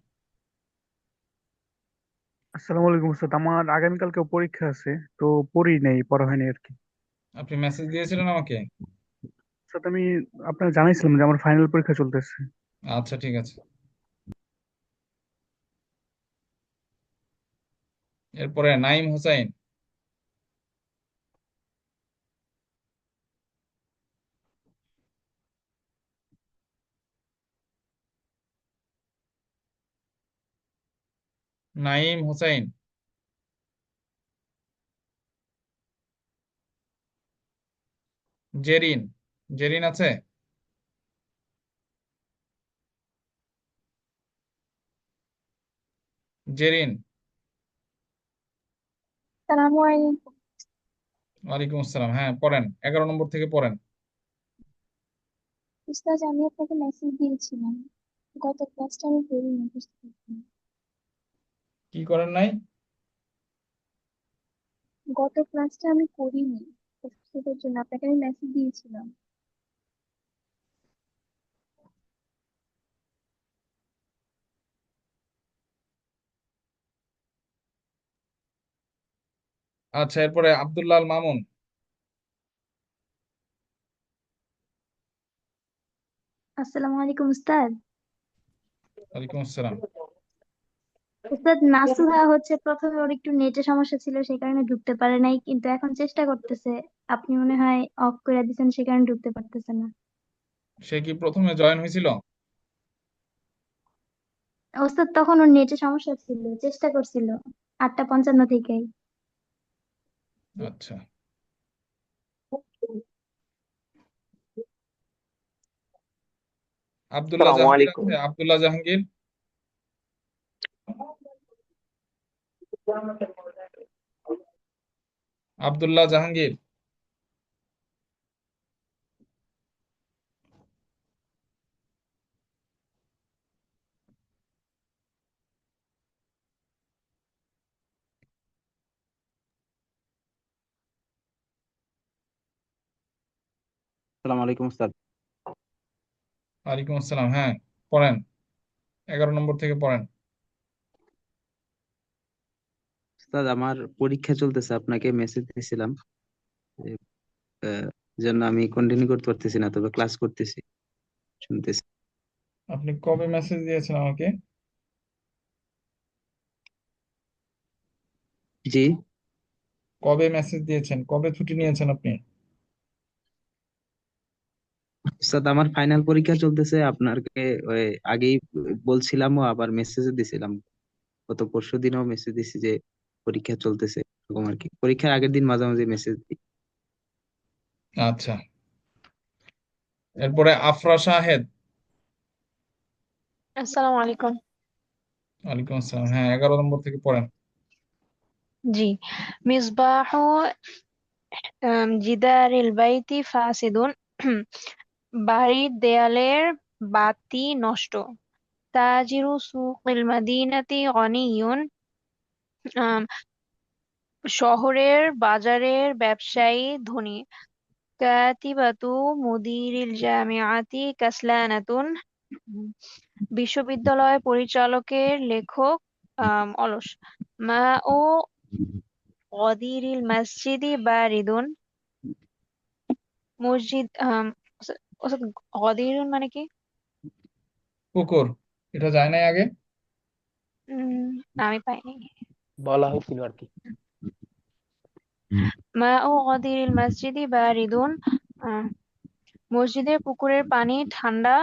আসসালামু আলাইকুম স্যার, আমার আগামীকালকে পরীক্ষা আছে, তো পড়ি নেই, পড়া হয়নি আর কি। আপনি মেসেজ দিয়েছিলেন আমাকে? স্যার আমি আপনাকে জানাইছিলাম যে আমার ফাইনাল পরীক্ষা চলতেছে। আচ্ছা ঠিক আছে। এরপরে নাইম হোসাইন। নাইম হোসাইন। জেরিন। জেরিন আছে? জেরিন। আসসালামু আলাইকুম। ওয়ালাইকুম আসসালাম। হ্যাঁ পড়েন, 11 নম্বর থেকে পড়েন। উস্তাদ, আমি আপনাকে মেসেজ দিয়েছিলাম, গত ক্লাসটা আমি করিনি, বুঝতে পারছি না। কি করেন নাই? গত ক্লাসটা আমি করিনি, সেটার জন্য আপনাকে আমি মেসেজ দিয়েছিলাম। আচ্ছা এরপরে আব্দুল্লাহ আল মামুন। আসসালামু আলাইকুম উস্তাদ। ওয়ালাইকুম আসসালাম। উস্তাদ, নাসুহা হচ্ছে প্রথমে ওর একটু নেটে সমস্যা ছিল, সেই কারণে ঢুকতে পারে নাই, কিন্তু এখন চেষ্টা করতেছে। আপনি মনে হয় অফ করে দিয়েছেন, সেই কারণে ঢুকতে পারতেছে না। সে কি প্রথমে জয়েন হয়েছিল? ওস্তাদ, তখন ওর নেটে সমস্যা ছিল, চেষ্টা করছিল 8:55 থেকেই। আচ্ছা। আব্দুল্লাহ আসসালামু জাহাঙ্গীর আলাইকুম। আছে? আব্দুল্লাহ জাহাঙ্গীর। আব্দুল্লাহ জাহাঙ্গীর। আসসালামু আলাইকুম উস্তাদ। ওয়ালাইকুম আসসালাম। হ্যাঁ পড়েন, 11 নম্বর থেকে পড়েন। উস্তাদ আমার পরীক্ষা চলতেছে, আপনাকে মেসেজ দিয়েছিলাম যে, জন্য আমি কন্টিনিউ করতে পারতেছি না, তবে ক্লাস করতেছি, শুনতেছি। আপনি কবে মেসেজ দিয়েছেন আমাকে? জি কবে মেসেজ দিয়েছেন? কবে ছুটি নিয়েছেন আপনি? উস্তাদ, আমার ফাইনাল পরীক্ষা চলতেছে, আপনাকে ওই আগেই বলছিলামও, আবার মেসেজও দিছিলাম। গত পরশু দিনও মেসেজ দিছি যে পরীক্ষা চলতেছে, এরকম আর কি। পরীক্ষার আগের দিন মাঝে মাঝে মেসেজ দিই। আচ্ছা এরপরে আফরা শাহেদ। আসসালামু আলাইকুম। ওয়ালাইকুম আসসালাম। হ্যাঁ 11 নম্বর থেকে পড়েন। জি। মিসবাহু জিদারিল বাইতি ফাসিদুন। বাড়ির দেয়ালের বাতি নষ্ট। তাজিরু সুকিল মাদিনাতি গনিয়ুন। আম, শহরের বাজারের ব্যবসায়ী ধনী। কাতিবাতু মুদিরিল জামিআতি কাসলানাতুন। বিশ্ববিদ্যালয় পরিচালকের লেখক অলস। মা ও গদিরিল মসজিদি বারিদুন। মসজিদ ওস্তাদ, গদিরুন মানে কি? পুকুর। এটা যায় নাই আগে? আমি পাইনি। বলা হয়েছিল আর কি। মা ও গদিরিল মসজিদি বারিদুন। মসজিদের পুকুরের পানি ঠান্ডা।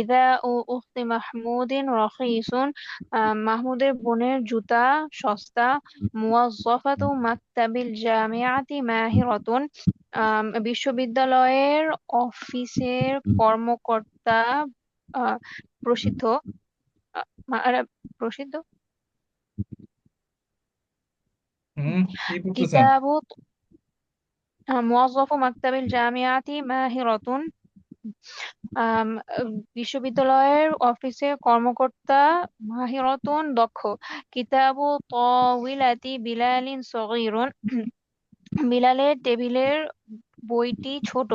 ইদা ও উখতি মাহমুদিন রখিসুন। মাহমুদের বোনের জুতা সস্তা। মুওয়াজ্জাফাতু মাকতাবিল জামিআতি মাহিরাতুন। বিশ্ববিদ্যালয়ের অফিসের কর্মকর্তা প্রসিদ্ধ। প্রসিদ্ধ। কি পড়তেছেন? কিতাবু মুওয়াজ্জাফু মাকতাবিল জামিআতি মাহিরাতুন। বিশ্ববিদ্যালয়ের অফিসের কর্মকর্তা মাহিরাতুন দক্ষ। কিতাবু তাওইলাতি বিলালিন সগীরুন। বিলালের টেবিলের বইটি ছোট।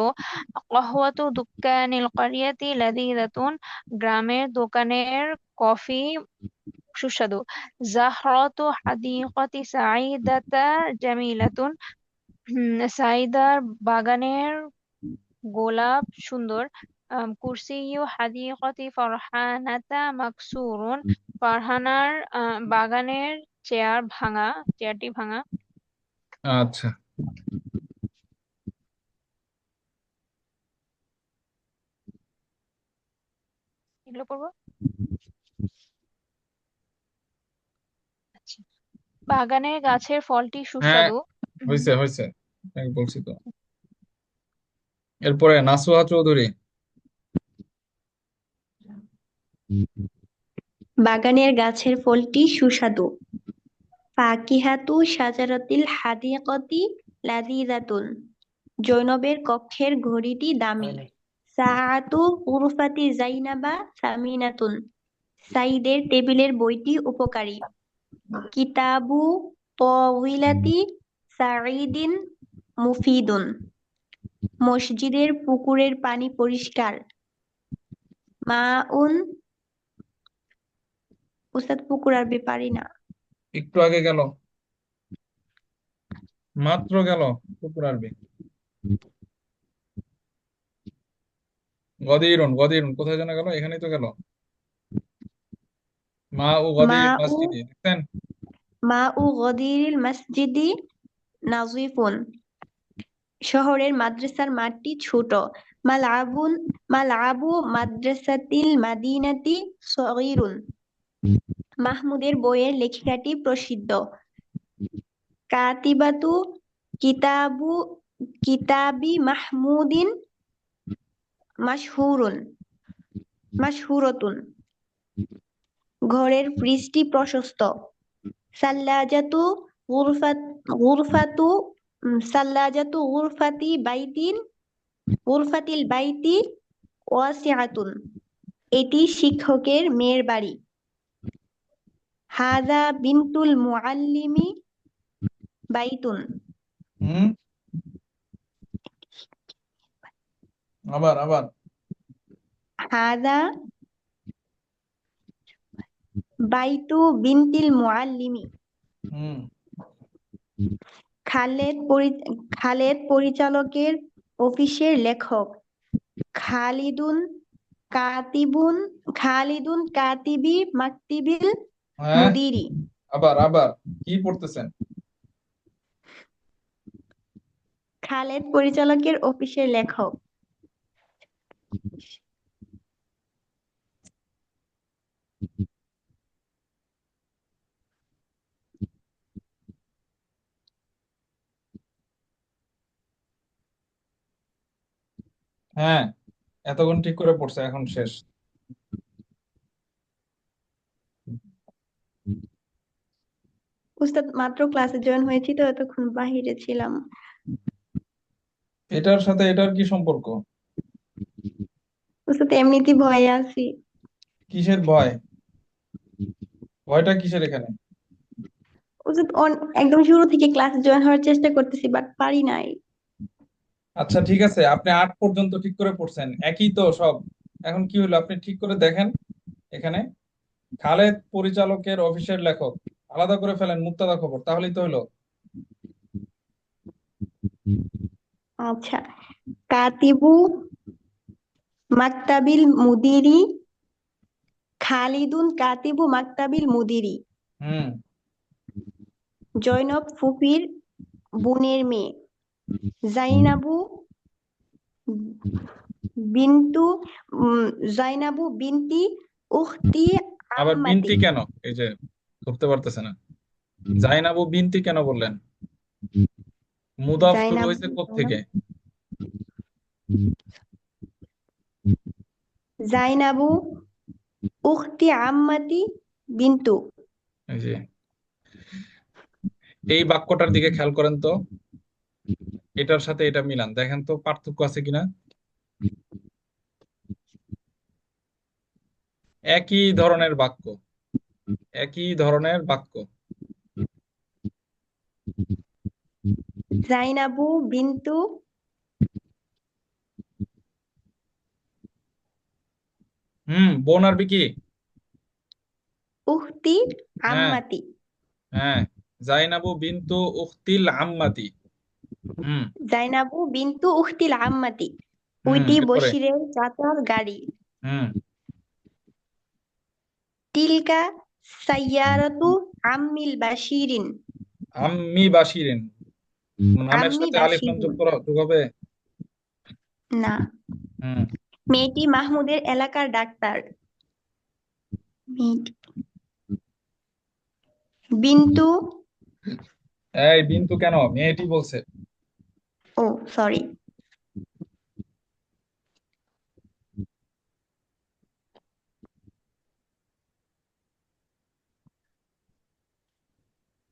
কাহওয়াতু দুক্কানিল কারিয়াতি লাযীযাতুন। গ্রামের দোকানের কফি সুস্বাদু। জাহরাতু হাদিকাতি সাঈদাতা জামিলাতুন। সাঈদার বাগানের গোলাপ সুন্দর। কুরসিয়ু হাদিকতি ফারহানাতা মাকসুরুন। ফারহানার বাগানের চেয়ারটি ভাঙা। আচ্ছা, এগুলো পড়বো। আচ্ছা। বাগানের গাছের ফলটি হ্যাঁ, সুস্বাদু। হয়েছে হয়েছে, আমি বলছি তো। এরপরে নাসুহা চৌধুরী। বাগানের গাছের ফলটি সুস্বাদু। ফাকিহাতু শাজারাতিল হাদিকতি লাযীযাতুন। জৈনবের কক্ষের ঘড়িটি দামি। সাআতু গুরফাতি জাইনাবা সামিনাতুন। সাঈদের টেবিলের বইটি উপকারী। কিতাবু তাওয়িলাতি সাঈদিন মুফিদুন। মসজিদের পুকুরের পানি পরিষ্কার। মাউন। উস্তাদ পুকুর আরবি পারি না। একটু আগে গেল, মাত্র গেল পুকুর আরবি। গদিরুন, গদিরুন কোথায় যেন গেল, এখানেই তো গেল। মা ও গদির মাউ মাসজিদি, দেখছেন? মাউ গদিরিল মসজিদি নাযিফুন। শহরের মাদ্রাসার মাঠটি ছোট। মালআবু মাদ্রাসাতিল মাদিনাতি সগীরুন। মাহমুদের বইয়ের লেখিকাটি প্রসিদ্ধ। কাতিবাতু কিতাবি মাহমুদিন মাশহুরতুন। ঘরের ফ্রিজটি প্রশস্ত। সাল্লাজাতু গুরফাতিল বাইতি ওয়াসিআতুন। এটি শিক্ষকের মেয়ের বাড়ি। হাযা বিনতুল মুআল্লিমি বাইতুন। হুম, আবার আবার। হাযা বাইতু বিনতিল মুআল্লিমি। হুম, খালেদ পরিচালকের অফিসের লেখক। খালিদুন কাতিবি মাকতিবিল হ্যাঁ, মুদিরি। আবার আবার কি পড়তেছেন? খালেদ পরিচালকের অফিসের লেখক। হ্যাঁ, এতক্ষণ ঠিক করে পড়ছে, এখন শেষ। উস্তাদ মাত্র ক্লাসে জয়েন হয়েছি তো এতক্ষণ বাহিরে ছিলাম। এটার সাথে এটার কি সম্পর্ক? উস্তাদ এমনিতেই ভয়ে আছি। কিসের ভয়? ভয়টা কিসের এখানে? উস্তাদ একদম শুরু থেকে ক্লাসে জয়েন হওয়ার চেষ্টা করতেছি বাট পারি নাই। আচ্ছা ঠিক আছে, আপনি 8 পর্যন্ত ঠিক করে পড়ছেন, একই তো সব। এখন কি হলো, আপনি ঠিক করে দেখেন এখানে। খালেদ পরিচালকের অফিসের লেখক, আলাদা করে ফেলেন মুক্তাদা খবর, তাহলেই তো হলো। আচ্ছা। কাতিবু মাকতাবিল মুদিরি। খালিদুন কাতিবু মাকতাবিল মুদিরি। হুম, জৈনব ফুপির বোনের মেয়ে। জাইনাবু বিনতি উখতি আবার আম্মাতি। বিনতি কেন? এই যে ধরতে পারতেছে না, জাইনাবু বিনতি কেন বললেন? মুদাফ শুরু হয়েছে কোত্থেকে? জাইনাবু উখতি আম্মাতি বিন্তু। এই যে এই বাক্যটার দিকে খেয়াল করেন তো, এটার সাথে এটা মিলান, দেখেন তো পার্থক্য আছে কিনা। একই ধরনের বাক্য, একই ধরনের বাক্য। জাইনাবু বিন্তু বোন আরবি কি? উখতি হ্যাঁ আম্মাতি। হ্যাঁ, জাইনাবু বিন্তু উখতিল আম্মাতি। জাইনাবু বিন্তু উখতিল আম্মাতি। ওইটি এরপরে বশিরের চাচার গাড়ি। হুম তিলকা সাইয়ারাতু আম্মিল বাশিরিন। আম্মি বাশিরিন, নামের আম্মি সাথে আলিফ লাম বাশিরিন। যোগ হবে। না, হুম মেয়েটি মাহমুদের এলাকার ডাক্তার। মেয়েটি বিন্তু, এই বিন্তু কেন, মেয়েটি বলছে। ও সরি,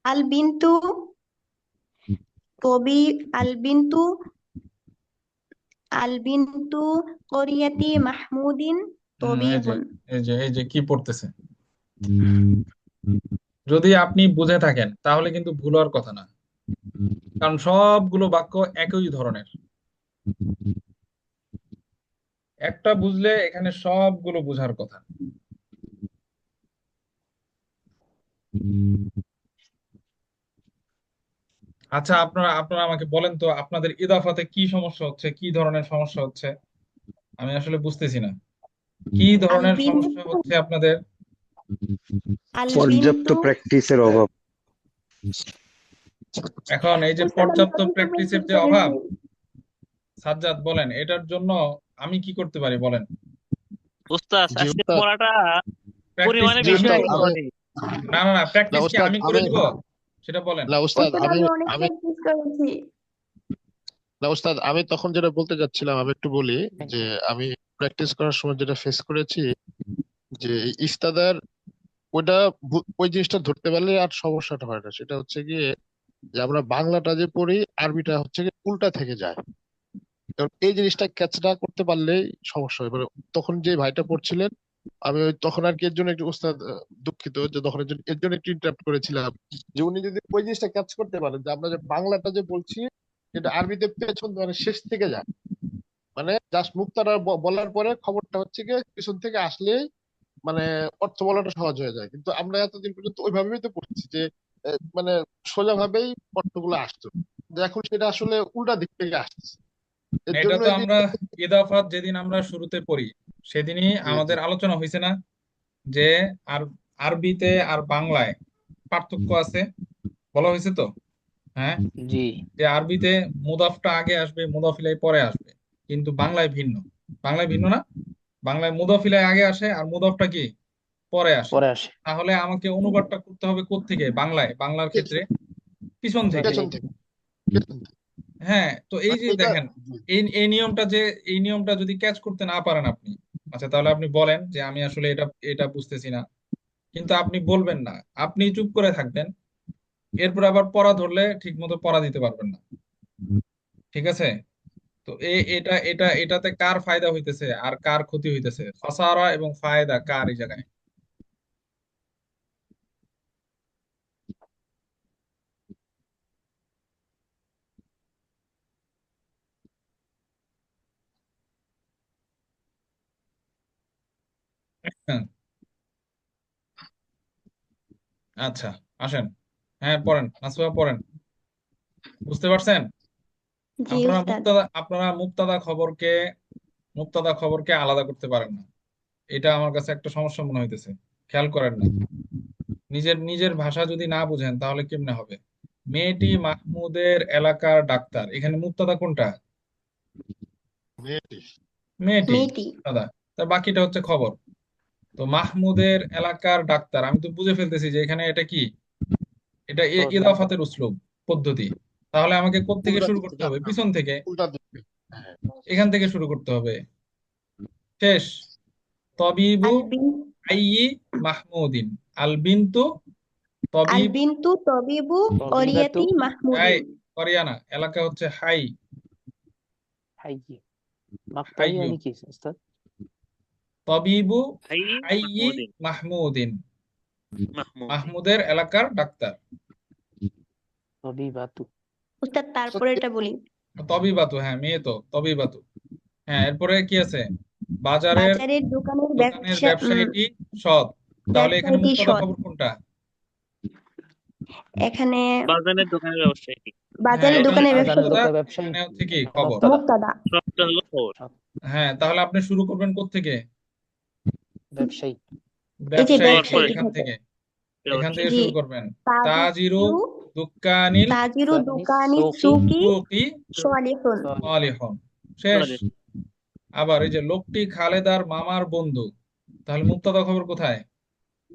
আল বিন্তু কবি, আল বিন্তু করিয়াতি মাহমুদিন এই যে তবিবুন। এই যে কি পড়তেছে। যদি আপনি বুঝে থাকেন তাহলে কিন্তু ভুল হওয়ার কথা না, কারণ সবগুলো বাক্য একই ধরনের। একটা বুঝলে এখানে সবগুলো বোঝার কথা। আচ্ছা, আপনারা আপনারা আমাকে বলেন তো, আপনাদের ইদাফাতে কি সমস্যা হচ্ছে, কি ধরনের সমস্যা হচ্ছে? আমি আসলে বুঝতেছি না কি আল ধরনের বিন্তু সমস্যা হচ্ছে আপনাদের। আল পর্যাপ্ত বিন্তু প্র্যাকটিসের অভাব। এখন এই যে উস্তাদ, আমি পর্যাপ্ত যথেষ্ট প্র্যাকটিসের প্র্যাকটিস যে অভাব, করেছি। সাজ্জাদ বলেন এটার জন্য আমি কি করতে পারি বলেন। উস্তাদ জি আজকে উস্তাদ, পড়াটা প্র্যাকটিস পরিমাণে জি বেশি উস্তাদ, হয়ে গেল আমি অনেক। না না না, না প্র্যাকটিস কি উস্তাদ, আমি করে দিব সেটা বলেন। না উস্তাদ, উস্তাদ, আমি অনেক আমি প্র্যাকটিস করেছি। না উস্তাদ, আমি তখন যেটা বলতে যাচ্ছিলাম আমি একটু বলি যে আমি প্র্যাকটিস করার সময় যেটা ফেস করেছি যে ইস্তাদার ওইটা ওই জিনিসটা ধরতে পারলে আর সমস্যাটা হয় না। সেটা হচ্ছে গিয়ে যে আমরা বাংলাটা যে পড়ি আরবিটা হচ্ছে গিয়ে উল্টা থেকে যায়। কারণ এই জিনিসটা ক্যাচ না করতে পারলেই সমস্যা হয়। মানে তখন যে ভাইটা পড়ছিলেন আমি তখন আর কি এর জন্য একটু উস্তাদ দুঃখিত যে তখন এর জন্য একটু ইন্টারাপ্ট করেছিলাম যে উনি যদি ওই জিনিসটা ক্যাচ করতে পারেন যে আমরা যে বাংলাটা যে বলছি এটা আরবিতে পেছন মানে শেষ থেকে যায়, মানে জাস্ট মুক্তাটা বলার পরে খবরটা হচ্ছে গিয়ে পিছন থেকে আসলেই মানে অর্থ বলাটা সহজ হয়ে যায়। কিন্তু আমরা এতদিন পর্যন্ত ওইভাবেই তো পড়ছি যে মানে সোজা ভাবেই অর্থগুলো আসতো, যে এখন সেটা আসলে উল্টা দিক থেকে আসছে। এর এটা জন্য তো এই আমরা জিনিসটা ইদাফাত যেদিন আমরা শুরুতে পড়ি সেদিনই জি জি আমাদের আলোচনা হয়েছে না, যে আর আরবিতে আর বাংলায় পার্থক্য আছে, বলা হয়েছে তো। হ্যাঁ, জি যে আরবিতে মুদাফটা আগে আসবে, মুদাফিলাই পরে আসবে, কিন্তু বাংলায় ভিন্ন। বাংলায় ভিন্ন না, বাংলায় মুদাফিলাই আগে আসে আর মুদাফটা কি পরে আসে। পরে আসে তাহলে আমাকে অনুবাদটা করতে হবে কোত্থেকে, বাংলায়, বাংলার ক্ষেত্রে পিছন থেকে। পেছন থেকে পেছন থেকে হ্যাঁ, তো এই মানে যে এটা দেখেন, এই নিয়মটা যদি ক্যাচ করতে না পারেন আপনি, আচ্ছা তাহলে আপনি বলেন যে আমি আসলে এটা এটা বুঝতেছি না, কিন্তু আপনি বলবেন না, আপনি চুপ করে থাকবেন। এরপর আবার পড়া ধরলে ঠিক মতো পড়া দিতে পারবেন না। ঠিক আছে? তো এটাতে কার ফায়দা হইতেছে আর কার ক্ষতি হইতেছে, খাসারা এবং ফায়দা কার এই জায়গায়? হ্যাঁ, আচ্ছা, আসেন। হ্যাঁ পড়েন, নাসুহা পড়েন। বুঝতে পারছেন? জি উস্তাদ। আপনারা মুক্তাদা খবরকে আলাদা করতে পারেন না। এটা আমার কাছে একটা সমস্যা মনে হইতেছে, খেয়াল করেন না। নিজের নিজের ভাষা যদি না বুঝেন তাহলে কেমনে হবে। মেয়েটি মাহমুদের এলাকার ডাক্তার, এখানে মুক্তাদা কোনটা? মেয়েটি মেয়েটি মেয়েটি মুক্তাদা, তার বাকিটা হচ্ছে খবর। তো মাহমুদের এলাকার ডাক্তার, আমি তো বুঝে ফেলতেছি যে এখানে এটা কি, এটা ইদাফাতের উসলুব, পদ্ধতি। তাহলে আমাকে কোত্থেকে উল্টা শুরু দিক করতে থেকে হবে? আসতে হবে, পিছন থেকে, উল্টা দিক থেকে। হ্যাঁ এখান থেকে শুরু করতে হবে। শেষ। তবিবু আল বিন আইয়ি মাহমুদিন, আল বিন্তু আল তবিব। বিন্তু তবিবু তবিবাতু করিয়াতি এই মাহমুদিন। করিয়ানা, এলাকা হচ্ছে হাই। হাইয়ি মাকতাই হাইয়ুন, মানে কি উস্তাদ? তবিবু হাই আইয়ি মাহমুদিন, মাহমুদিন, মাহমুদিন। মাহমুদের এলাকার ডাক্তার। তবিবাতু উস্তাদ তারপরে এটা বলি, তবিবাতু, হ্যাঁ মেয়ে তো তবিবাতু। হ্যাঁ, এরপরে কি আছে? বাজারের বাজারের দোকানের দোকানের ব্যবসায়ীটি সৎ। তাহলে এখানে ব্যবসায়ীটি মুক্তাদা সৎ। খবর কোনটা? এখানে বাজারের দোকানের ব্যবসায়ী। বাজারে দোকানে এখানে ব্যবসা মুবতাদা, ব্যবসায়ী এখানে হচ্ছে কি খবর। মুবতাদা মুক্তাদা সবটা হলো খবর। হ্যাঁ, তাহলে আপনি শুরু করবেন কোত্থেকে? ব্যবসায়ী এই যে ব্যবসায়ী পর ব্যবসায়ী এখান থেকে থেকে, এখান থেকে জি শুরু করবেন। তাজিরু তাজিরু দুকানিল তাজিরু দোকানি দুকানি সৌকি সুকি সুকি সালিহুন সালিহুন। শেষ। আবার এই যে লোকটি খালেদার মামার বন্ধু, তাহলে মুবতাদা খবর কোথায়?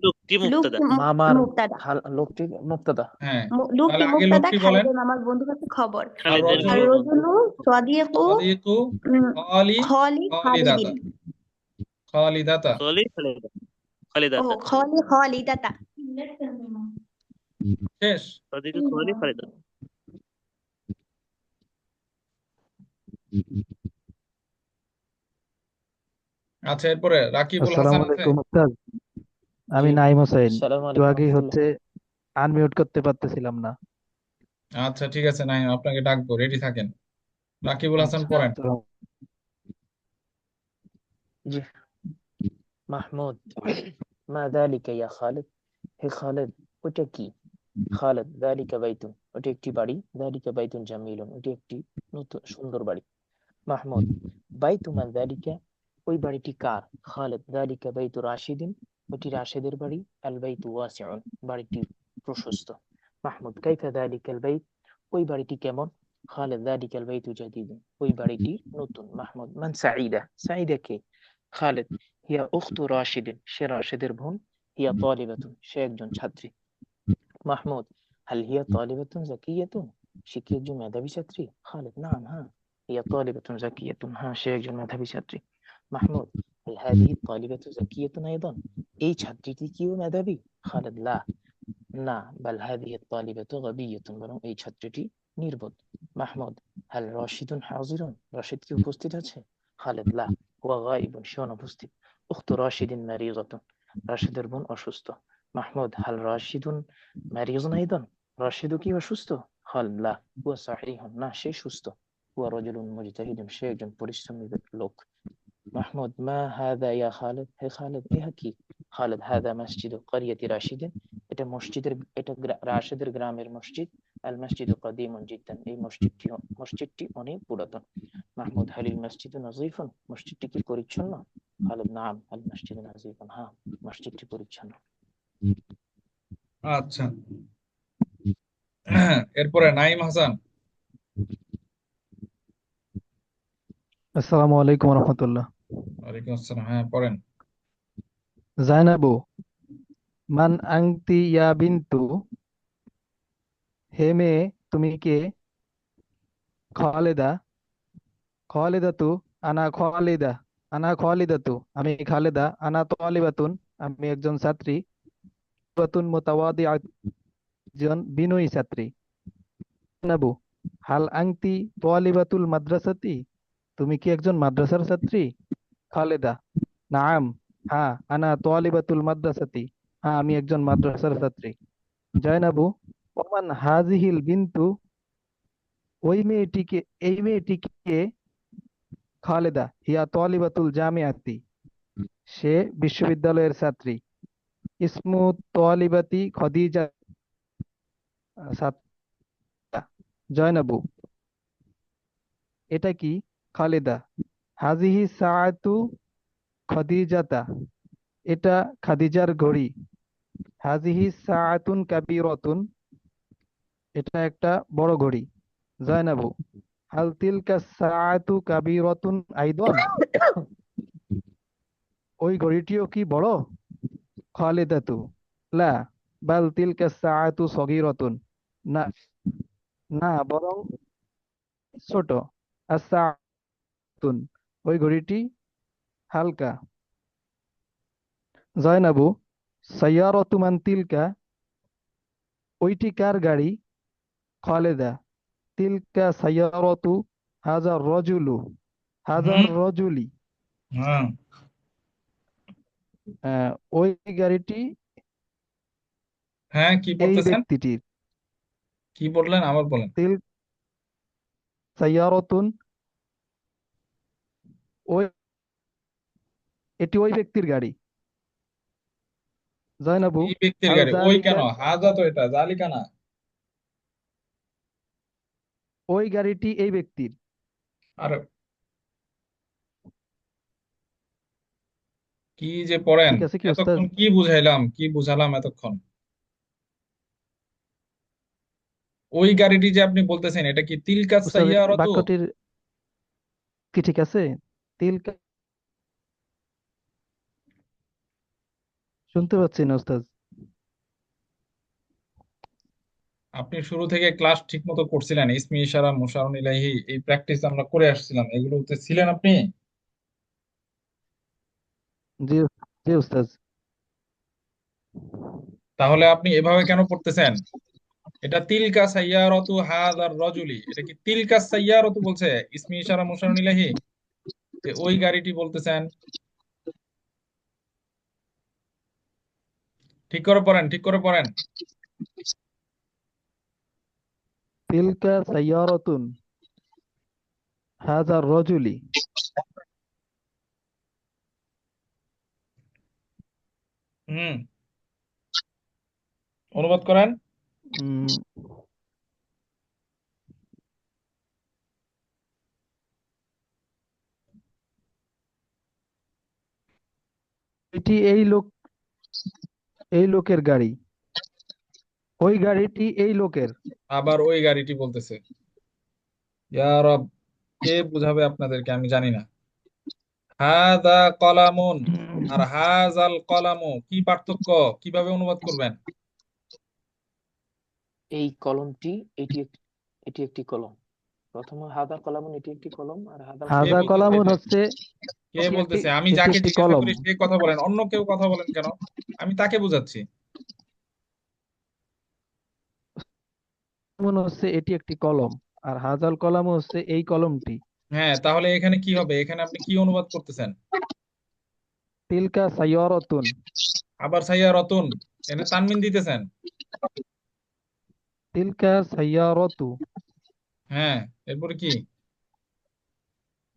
লোকটি মুবতাদা। লোকটি মামার মুক্তাদা লোকটি মুবতাদা হ্যাঁ, লোকটি তাহলে আগে মুক্তাদা লোকটি বলেন। খালিদের মামার বন্ধু কাছে খবর আর খালিদের আর রজুলু রজুলু সাদিকু সাদিকু খালি খলি খালিদাতা খালিদিন খালিদাতা। খালিদা ও খালিদাতা। খলি খলিদাতা শেষ। সাদিক খালি খালিদা। আচ্ছা, এরপরে রাকিবুল আসসালামু হাসান আছে? আলাইকুম উস্তাদ, আমি জি নাইম হোসেন। আসসালামু একটু আলাইকুম আগেই রহমতুল্লাহ। আনমিউট করতে পারতেছিলাম না। আচ্ছা, ঠিক আছে, নাই আপনাকে ডাকবো, রেডি থাকেন। রাকিবুল হাসান আচ্ছা পড়েন। জি মাহমুদ মা যালিকা ইয়া খালিদ, হে খালিদ ওটা কি? খালিদ যালিকা বাইতুন, ওটা একটি বাড়ি। যালিকা বাইতুন জামিলুন, ওটি একটি নতুন সুন্দর বাড়ি। মাহমুদ বাইতু মান যালিকা, ওই বাড়িটি কার? খালিদ যালিকা বাইতু রাশিদিন, ওটি রাশেদের বাড়ি। আল বাইতু ওয়াসিউন, বাড়িটি প্রশস্ত। মাহমুদ কাইফা যালিকাল বাইত, ওই বাড়িটি কেমন? খালিদ যালিকাল বাইতু জাদিদুন, ওই বাড়িটি নতুন। মাহমুদ মান সাঈদা, সাঈদা কে? খালিদ হিয়া উখতু রাশিদিন, সে রাশেদের বোন। হিয়া তালিবাতুন, সে একজন ছাত্রী। মাহমুদ হাল হিয়া তালিবাতুন জাকিয়াতুন, সে কি একজন মেধাবী ছাত্রী? খালিদ নাম, হ্যাঁ। হিয়া তালিবাতুন জাকিয়াতুন, হ্যাঁ সে একজন মেধাবী ছাত্রী। মাহমুদ হাল হাদিহি তালিবাতু জাকিয়াতুন আইদান, এই ছাত্রীটি কিও মেধাবী? খালিদ লা, না। বাল হাদিহি তালিবাতু গাবিয়াতুন, বরং এই ছাত্রীটি নির্বোধ। মাহমুদ হাল রাশিদুন হাজিরুন, রাশিদ কি উপস্থিত আছে? খালিদ লা, হুয়া গায়িবুন, সে অনুপস্থিত। উখতু রাশিদিন মারিযাতুন, রাশিদের বোন অসুস্থ। মাহমুদ হাল রাশিদুন মারিযুন আইদান, রাশিদও কি অসুস্থ? খালিদ লা, হুয়া সাহিহুন, না সে সুস্থ। হুয়া রাজুলুন মুজতাহিদুন, সে একজন পরিশ্রমী লোক। মাহমুদ মা হাদা ইয়া খালিদ, হে খালিদ ইহা কি? খালিদ হাদা মসজিদু ক্বরিয়াতি রাশিদিন, এটা মসজিদের, এটা রাশেদের গ্রামের মসজিদ। আল মসজিদু কদীমুন জিদ্দান, এই মসজিদটি অনেক পুরাতন। মাহমুদ হালিল মসজিদু নযীফুন, মসজিদটি কি পরিচ্ছন্ন? খালিদ নাম আল মসজিদু নযীফুন, হ্যাঁ মসজিদটি পরিচ্ছন্ন। আচ্ছা, এরপরে নাইম হাসান। আসসালামু আলাইকুম রহমতুল্লাহ। ওয়ালাইকুম আসসালাম, হ্যাঁ পড়েন। জাইনাবু মান আংতি ইয়া বিন্তু, হে মেয়ে তুমি কে? খালেদা খালিদাতু আনা খালিদা, আনা খালিদাতু, আমি খালেদা। আনা তালিবাতুন, আমি একজন ছাত্রী। বাতুন মুতাওয়াদিআত, একজন বিনয়ী ছাত্রী। জাইনাবু হাল আংতি তালিবাতুল মাদ্রাসাতি, তুমি কি একজন মাদ্রাসার ছাত্রী? খালেদা নাম, হ্যাঁ। আনা তালিবাতুল মাদ্রাসাতি, হ্যাঁ আমি একজন মাদ্রাসার ছাত্রী। জাইনাবু ওমান হাজিহিল বিন্তু, ওই মেয়েটিকে, এই মেয়েটিকে? খালেদা হিয়া তালিবাতুল জামিআতি, সে বিশ্ববিদ্যালয়ের ছাত্রী। ইসমু তালিবাতি খদিজা, ছাত্রী জয়নাবু এটা কি? খালেদা হাজিহি সাআতু খদিজাতা, এটা খাদিজার ঘড়ি। হাজিহি সাআতুন কাবীরাতুন, এটা একটা বড় ঘড়ি। জয়নাবু হাল তিলকা সাআতু কাবীরাতুন আইদান, ওই ঘড়িটিও কি বড়? খালিদাতু লা, বাল তিলকা সাআতু সগীরাতুন, না, না বরং ছোট। আস-সাআতুন, ওই ঘড়িটি হালকা। জয়নাবু সাইয়ারাতু মান তিলকা, ওইটি কার গাড়ি? খালেদা তিলকা সাইয়ারাতু হাজার রজুলু, হাজার রজুলি, হ্যাঁ, ওই গাড়িটি হ্যাঁ, কি এই পড়তেছেন? ব্যক্তিটির। কি বললেন, আবার বলেন। তিল সাইয়ারাতুন, ওই, এটি ওই ব্যক্তির গাড়ি। জয়নাবু এই ব্যক্তির হাল গাড়ি, ওই জালিকা, কেন? হাজা তো এটা, জালিকা না। ওই গাড়িটি এই ব্যক্তির। আর কি যে পড়েন, ঠিক আছে কি ওস্তাদ? এতক্ষণ কি বুঝাইলাম, কি বুঝালাম এতক্ষণ? ওই গাড়িটি যে আপনি বলতেছেন, এটা কি তিলকা ওস্তাদ সাইয়ারাতু? বাক্যটির কি ঠিক আছে? তিল শুনতে পাচ্ছি না ওস্তাদ। আপনি শুরু থেকে ক্লাস ঠিক মতো করছিলেন, ইসমি ইশারা মুশারুন ইলাইহি, এই প্র্যাকটিস আমরা করে আসছিলাম, এগুলোতে ছিলেন আপনি? জি জি ওস্তাদ। তাহলে আপনি এভাবে কেন পড়তেছেন? এটা তিলকা সাইয়ারাতু হাযার রাজুলি, এটা কি তিলকা সাইয়ারাতু বলছে ইসমি ইশারা মুশারুন ইলাইহি? যে ওই গাড়িটি বলতেছেন। ঠিক করে পড়েন, ঠিক করে পড়েন। তিলকা সাইয়ারাতুন হাযা রজুলি। হুম, অনুবাদ করেন। উম, এটি এই লোকের গাড়ি। ওই গাড়িটি এই লোকের। আবার ওই গাড়িটি বলতেছে। ইয়া রব, কে বুঝাবে আপনাদেরকে আমি জানি না। হাদা কলামুন আর হাজাল কলামু কি পার্থক্য, কিভাবে অনুবাদ করবেন? এই কলমটি এটি একটি কলম। প্রথমে হাদা কলামুন, এটি একটি কলম, আর হাদাল কে হাযা কলামুন কলামুন বলতেছে? হচ্ছে কে এটি একটি বলতেছে? আমি এটি যাকে একটি জিজ্ঞাসা কলম। করি সে কথা বলেন, অন্য কেউ কথা বলেন কেন? আমি তাকে বুঝাচ্ছি। কলামুন হচ্ছে এটি একটি কলম, আর হাজাল কলাম হচ্ছে এই কলমটি। হ্যাঁ, তাহলে এখানে কি হবে? এখানে আপনি কি অনুবাদ করতেছেন? তিলকা সাইয়ারাতুন। আবার সাইয়া রতন, এখানে তানমিন দিতেছেন। তিলকা সাইয়ারাতু হ্যাঁ, এরপরে কি?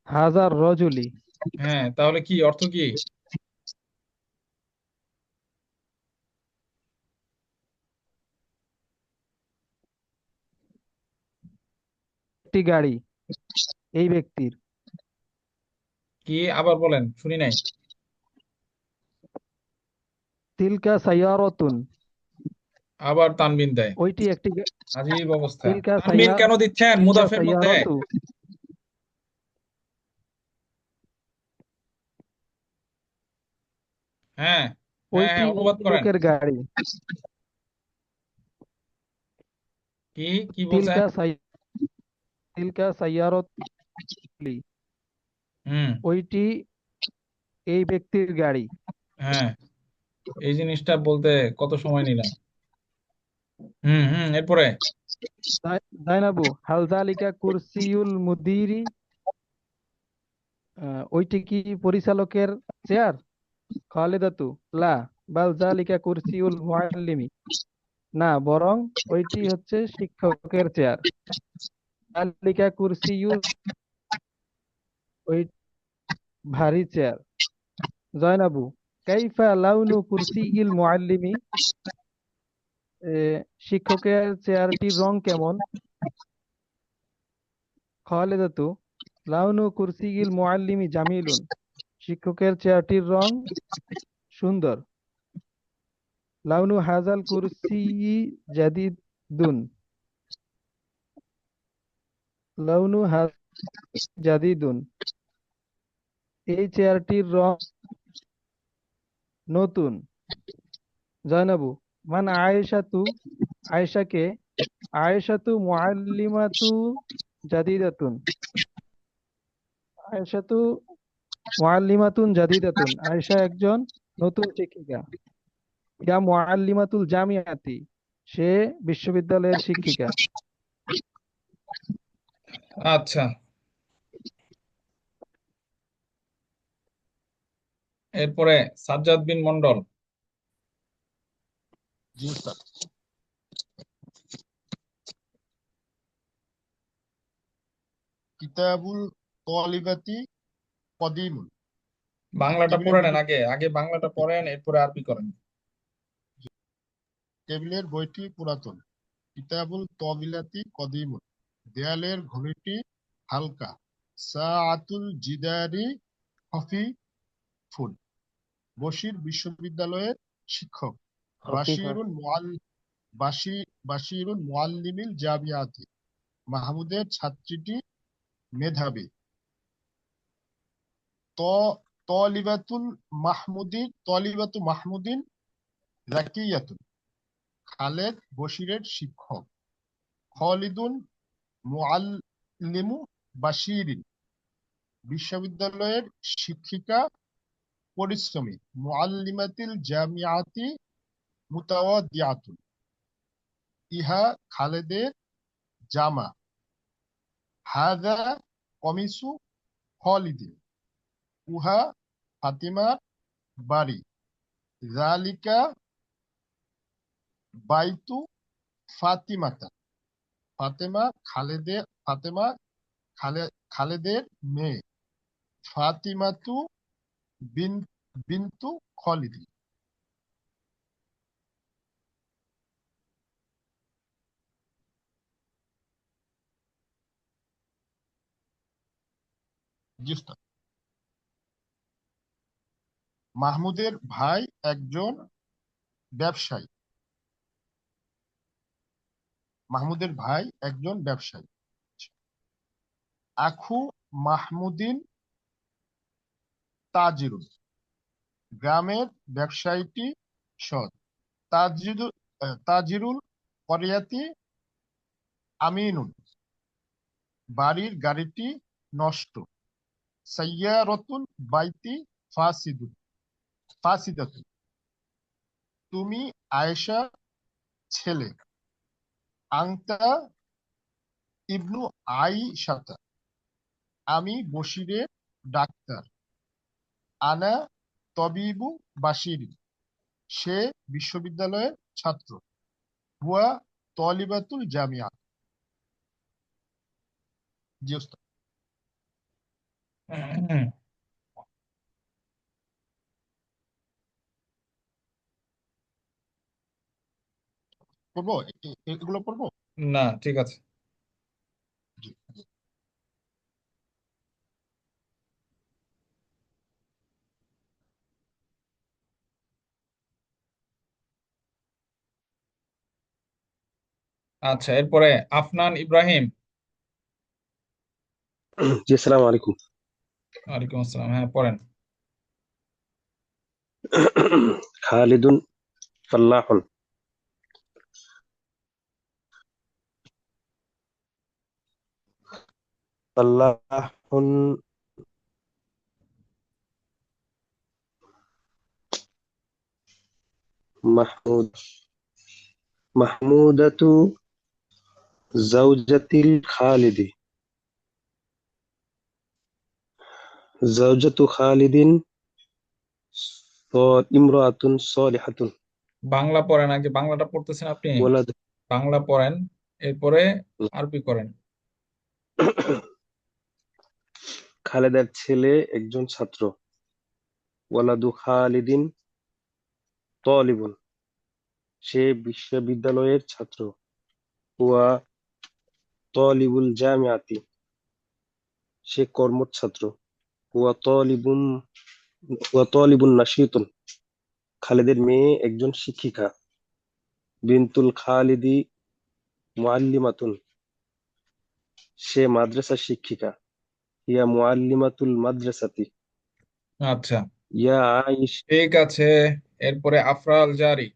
হাজার রজুলি। হ্যাঁ, তাহলে কি অর্থ কি? একটি গাড়ি এই ব্যক্তির। কি আবার বলেন, শুনি নাই। তিলকা সাইয়ারাতুন, আবার তানবিন দেয়। ওইটি একটি আজীব অবস্থা। তিলকা তানবিন কেন দিচ্ছেন তিলকা মুদাফের মধ্যে? সাইয়ারাতু হ্যাঁ হ্যাঁ ওইটি হ্যাঁ, অনুবাদ এই করেন। লোকের গাড়ি। কি কি বলছেন? তিলকা সাইয়ারাতুলি, হুম। ওইটি এই ব্যক্তির গাড়ি। হ্যাঁ, এই জিনিসটা বলতে কত সময় নিলাম। এরপরে জাইনাবু হাল যালিকা কুরসিউল মুদিরি, ওইটি কি পরিচালকের চেয়ার? খালিদাতু লা, বাল যালিকা কুরসিউল মুআল্লিমি, না বরং ওইটি হচ্ছে শিক্ষকের চেয়ার। যালিকা কুরসিউল, ওই ভারী চেয়ার। জয়নাবু কাইফা লাউনু কুরসিইল মুআল্লিমি, শিক্ষকের চেয়ারটির রং কেমন? খালিদাতু লাউনু কুরসিইল মুআল্লিমি জামিলুন, শিক্ষকের চেয়ারটির রং সুন্দর। লাউনু হাজাল কুরসি জাদিদুন, লাউনু জাদিদুন, এই চেয়ারটির রং নতুন। জয়নাবু মান আয়েশাতু, আয়েশাকে, আয়েশাতু মুআল্লিমাতু জাদিদাতুন, আয়েশাতু মুআল্লিমাতুন জাদিদাতুন, আয়েশা একজন নতুন শিক্ষিকা। ইয়া মুআল্লিমাতুল জামিয়াতি, সে বিশ্ববিদ্যালয়ের শিক্ষিকা। আচ্ছা, এরপরে সাজ্জাদ বিন মন্ডল। জি উস্তাদ। কিতাবুল তালিবাতি কদিমুন। বাংলাটা টেবিলের পড়ে নেন, বইটি আগে আগে বাংলাটা পড়েন, এরপরে আরবি করেন। টেবিলের বইটি পুরাতন। কিতাবুল তবিলাতি কদিমুন, দেয়ালের ঘড়িটি হালকা। সাআতুল জিদারি খফিফুন। বশির বিশ্ববিদ্যালয়ের শিক্ষক। খফিফা বাশিরুন মুআল্লিমিল জামিয়াতি। মাহমুদের ছাত্রীটি মেধাবী। তলিবাতু মাহমুদিন জাকিয়াতুন। খালেদ বশিরের শিক্ষক। খালিদুন মুআল্লিমু বাশিরিন। বিশ্ববিদ্যালয়ের শিক্ষিকা পরিশ্রমী। মুআল্লিমাতিল জামিআতি মুতাওয়াদিআতুন। ইহা খালেদের জামা। হাযা কমিসু খালিদিন। উহা ফাতিমার বাড়ি। যালিকা বাইতু ফাতিমাতা। ফাতেমা খালেদের মেয়ে। ফাতিমাতু বিনতু খালিদ। জি উস্তাদ। মাহমুদের ভাই একজন ব্যবসায়ী। আখু মাহমুদিন তাজিরুন। গ্রামের ব্যবসায়ীটি সৎ। তাজিরুল করিয়াতি আমিনুন। বাড়ির গাড়িটি নষ্ট। সাইয়ারাতুল বাইতি ফাসিদাতুন। তুমি আয়েশা ছেলে। আংতা ইবনু আইশাতা। আমি বশিরের ডাক্তার। আনা তবিবু বাশিরি। সে বিশ্ববিদ্যালয়ের ছাত্র। হুয়া তলিবাতুল জামিয়া। জি উস্তাদ। পড়বো এগুলো পড়বো। না, ঠিক আছে। জি। আচ্ছা, এরপরে আফনান ইব্রাহিম। জি আসসালামু আলাইকুম। ওয়ালাইকুম আসসালাম। হ্যাঁ, পড়েন। খালিদুন ফাল্লাহুন। ফাল্লাহুন মাহমুদাতু জাওজাতিল খালিদি। জাওজাতু খালিদিন ইমরাতুন সালিহাতুন। বাংলা পড়েন, আগে বাংলাটা পড়তেছেন আপনি। ওয়ালাদ বাংলা পড়েন, এরপরে আরবি করেন। খালেদার ছেলে একজন ছাত্র। ওয়ালাদু খালিদিন তালিবুন। সে বিশ্ববিদ্যালয়ের ছাত্র। হুয়া তালিবুল জামিআতি। সে কর্মঠ ছাত্র। হুয়া তালিবুন নাশীতুন। খালেদের মেয়ে একজন শিক্ষিকা। বিনতুল খালিদি মুআল্লিমাতুন। সে মাদ্রাসার শিক্ষিকা। ইয়া মুআল্লিমাতুল মাদ্রাসাতি। আচ্ছা, ইয়া আইশ ঠিক আছে। এরপরে আফরা আল জারি।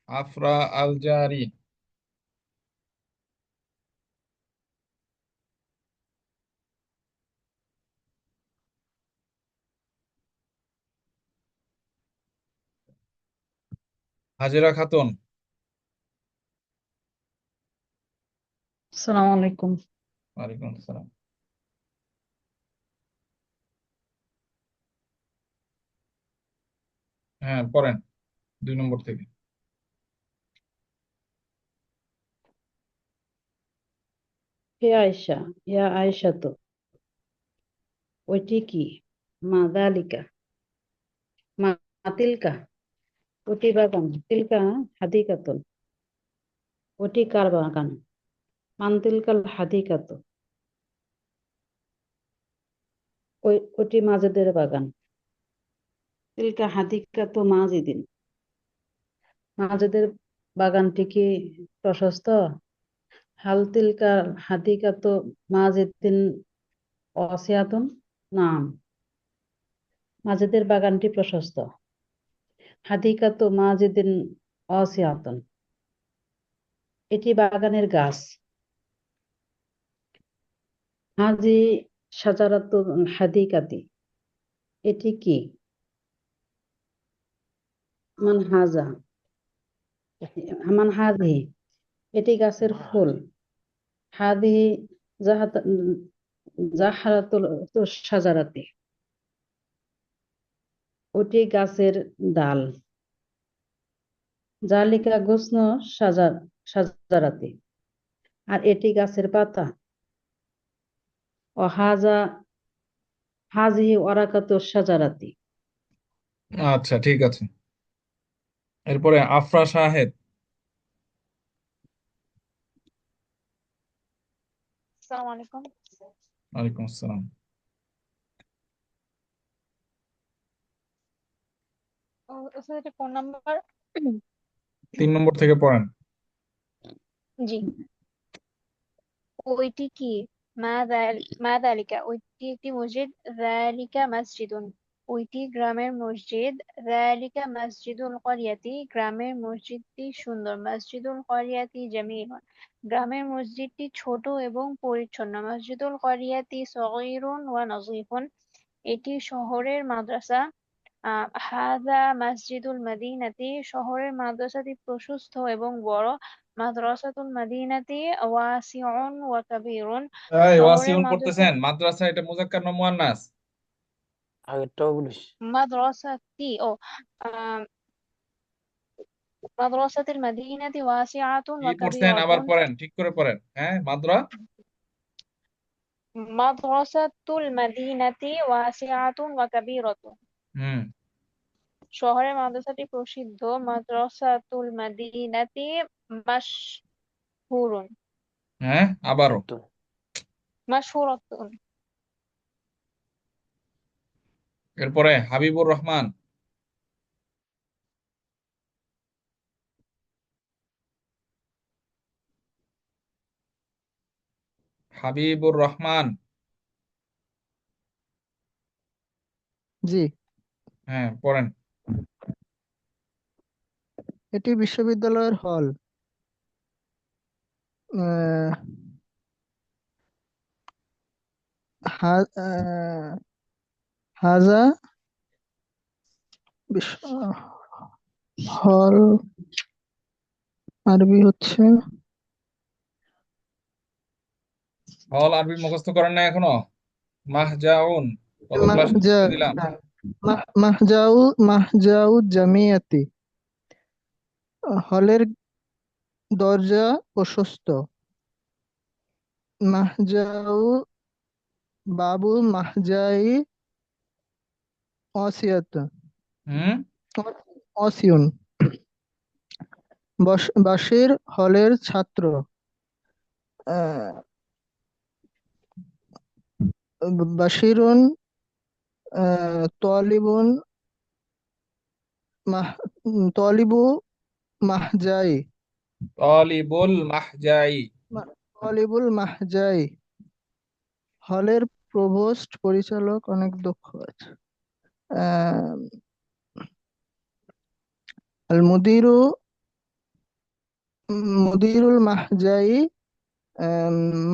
আফরা আল জারি। হাজেরা খাতুন। আসসালামু আলাইকুম। ওয়ালাইকুম আসসালাম। হ্যাঁ, পড়েন 2 নম্বর থেকে। হে আয়েশা, ইয়া আয়েশা তো ওইটি কি? মা যালিকা, মা তিলকা, ওটি বাগান, তিলকা হাদিকাতুন, ওটি কার বাগান, মান তিলকাল হাদিকাতু, ওটি মাজেদের বাগান, তিলকা হাদিকাতু মাজিদিন, মাজেদের বাগানটি কি প্রশস্ত, হাল তিলকা হাদিকাতু মাজিদিন ওয়াসিআতুন, নাম, মাজেদের বাগানটি প্রশস্ত, হাদিকাতু মাজিদিন ওয়াসিআতুন, এটি বাগানের গাছ, হাজি শাজারাতুল হাদিকাতি, এটি কি, মান হাজা, মান হাদিহি, এটি গাছের ফুল, হাদিহি জাহারাতুল শাজারাতি, ওটি গাছের ডাল, জালিকা গুসন শাজারাতি, আর এটি গাছের পাতা, ও হাজিহি ওয়ারাকাতু শাজারাতি। আচ্ছা, ঠিক আছে। এরপরে আফরা শাহেদ। আসসালামু আলাইকুম। ওয়ালাইকুম আসসালাম। ওস্তাদ এটা কোন নাম্বার? 3 নম্বর থেকে পড়েন। জি। ওইটি কি, মা যালিকা, ওইটি একটি মসজিদ, যালিকা মসজিদুন, ওইটি গ্রামের মসজিদ, যালিকা মসজিদুল করিয়াতি, গ্রামের মসজিদটি সুন্দর, মসজিদুল করিয়াতি জামিলুন, গ্রামের মসজিদটি ছোট এবং পরিচ্ছন্ন, মসজিদুল করিয়াতি সগীরুন ওয়া নযীফুন, এটি শহরের মাদ্রাসা, হাযা মসজিদুল মদিনাতি, শহরের মাদ্রাসাটি প্রশস্ত এবং বড়, মাদ্রাসাতুল মদিনাতি ওয়াসিউন ওয়া কাবীরুন, এই শহরের ওয়াসিউন মাদ্রাসা, পড়তেছেন, মাদ্রাসা এটা মুযাক্কার না মুয়ান্নাস? আগেরটাও বলিস। মাদ্রাসাতি মাদ্রাসাতুল মদিনাতি ওয়াসিআতুন কি ওয়া পড়ছেন আবার কাবীরাতুন, পড়েন, ঠিক করে পড়েন। হ্যাঁ, মাদ্রাসাতুল মদিনাতি ওয়াসিআতুন ওয়া কাবীরাতুন, হুম, শহরের মাদ্রাসাটি প্রসিদ্ধ, মাদ্রাসাতুল মদিনাতি মাশহুরুন, হ্যাঁ, আবারও। মাশহুরাতুন। এরপরে হাবিবুর রহমান। হাবিবুর রহমান। জি, হ্যাঁ, পড়েন। এটি বিশ্ববিদ্যালয়ের হল। আহ, হাজা হল আরবি হচ্ছে হল আরবি মুখস্থ করেন না এখনো? মাহজাউন কত ক্লাস দিলাম? মাহজাউ জামিয়াতি, হলের দরজা প্রশস্ত, মাহজাউ বাবু মাহজাই অসিয়াত, অসিউন, বাশির হলের ছাত্র, বাশিরুন তলিবুন তলিবু মাহজাই, তলিবুল মাহজাই, হলের প্রভোস্ট পরিচালক অনেক দক্ষ আছে, আল মুদিরুল মাহজাই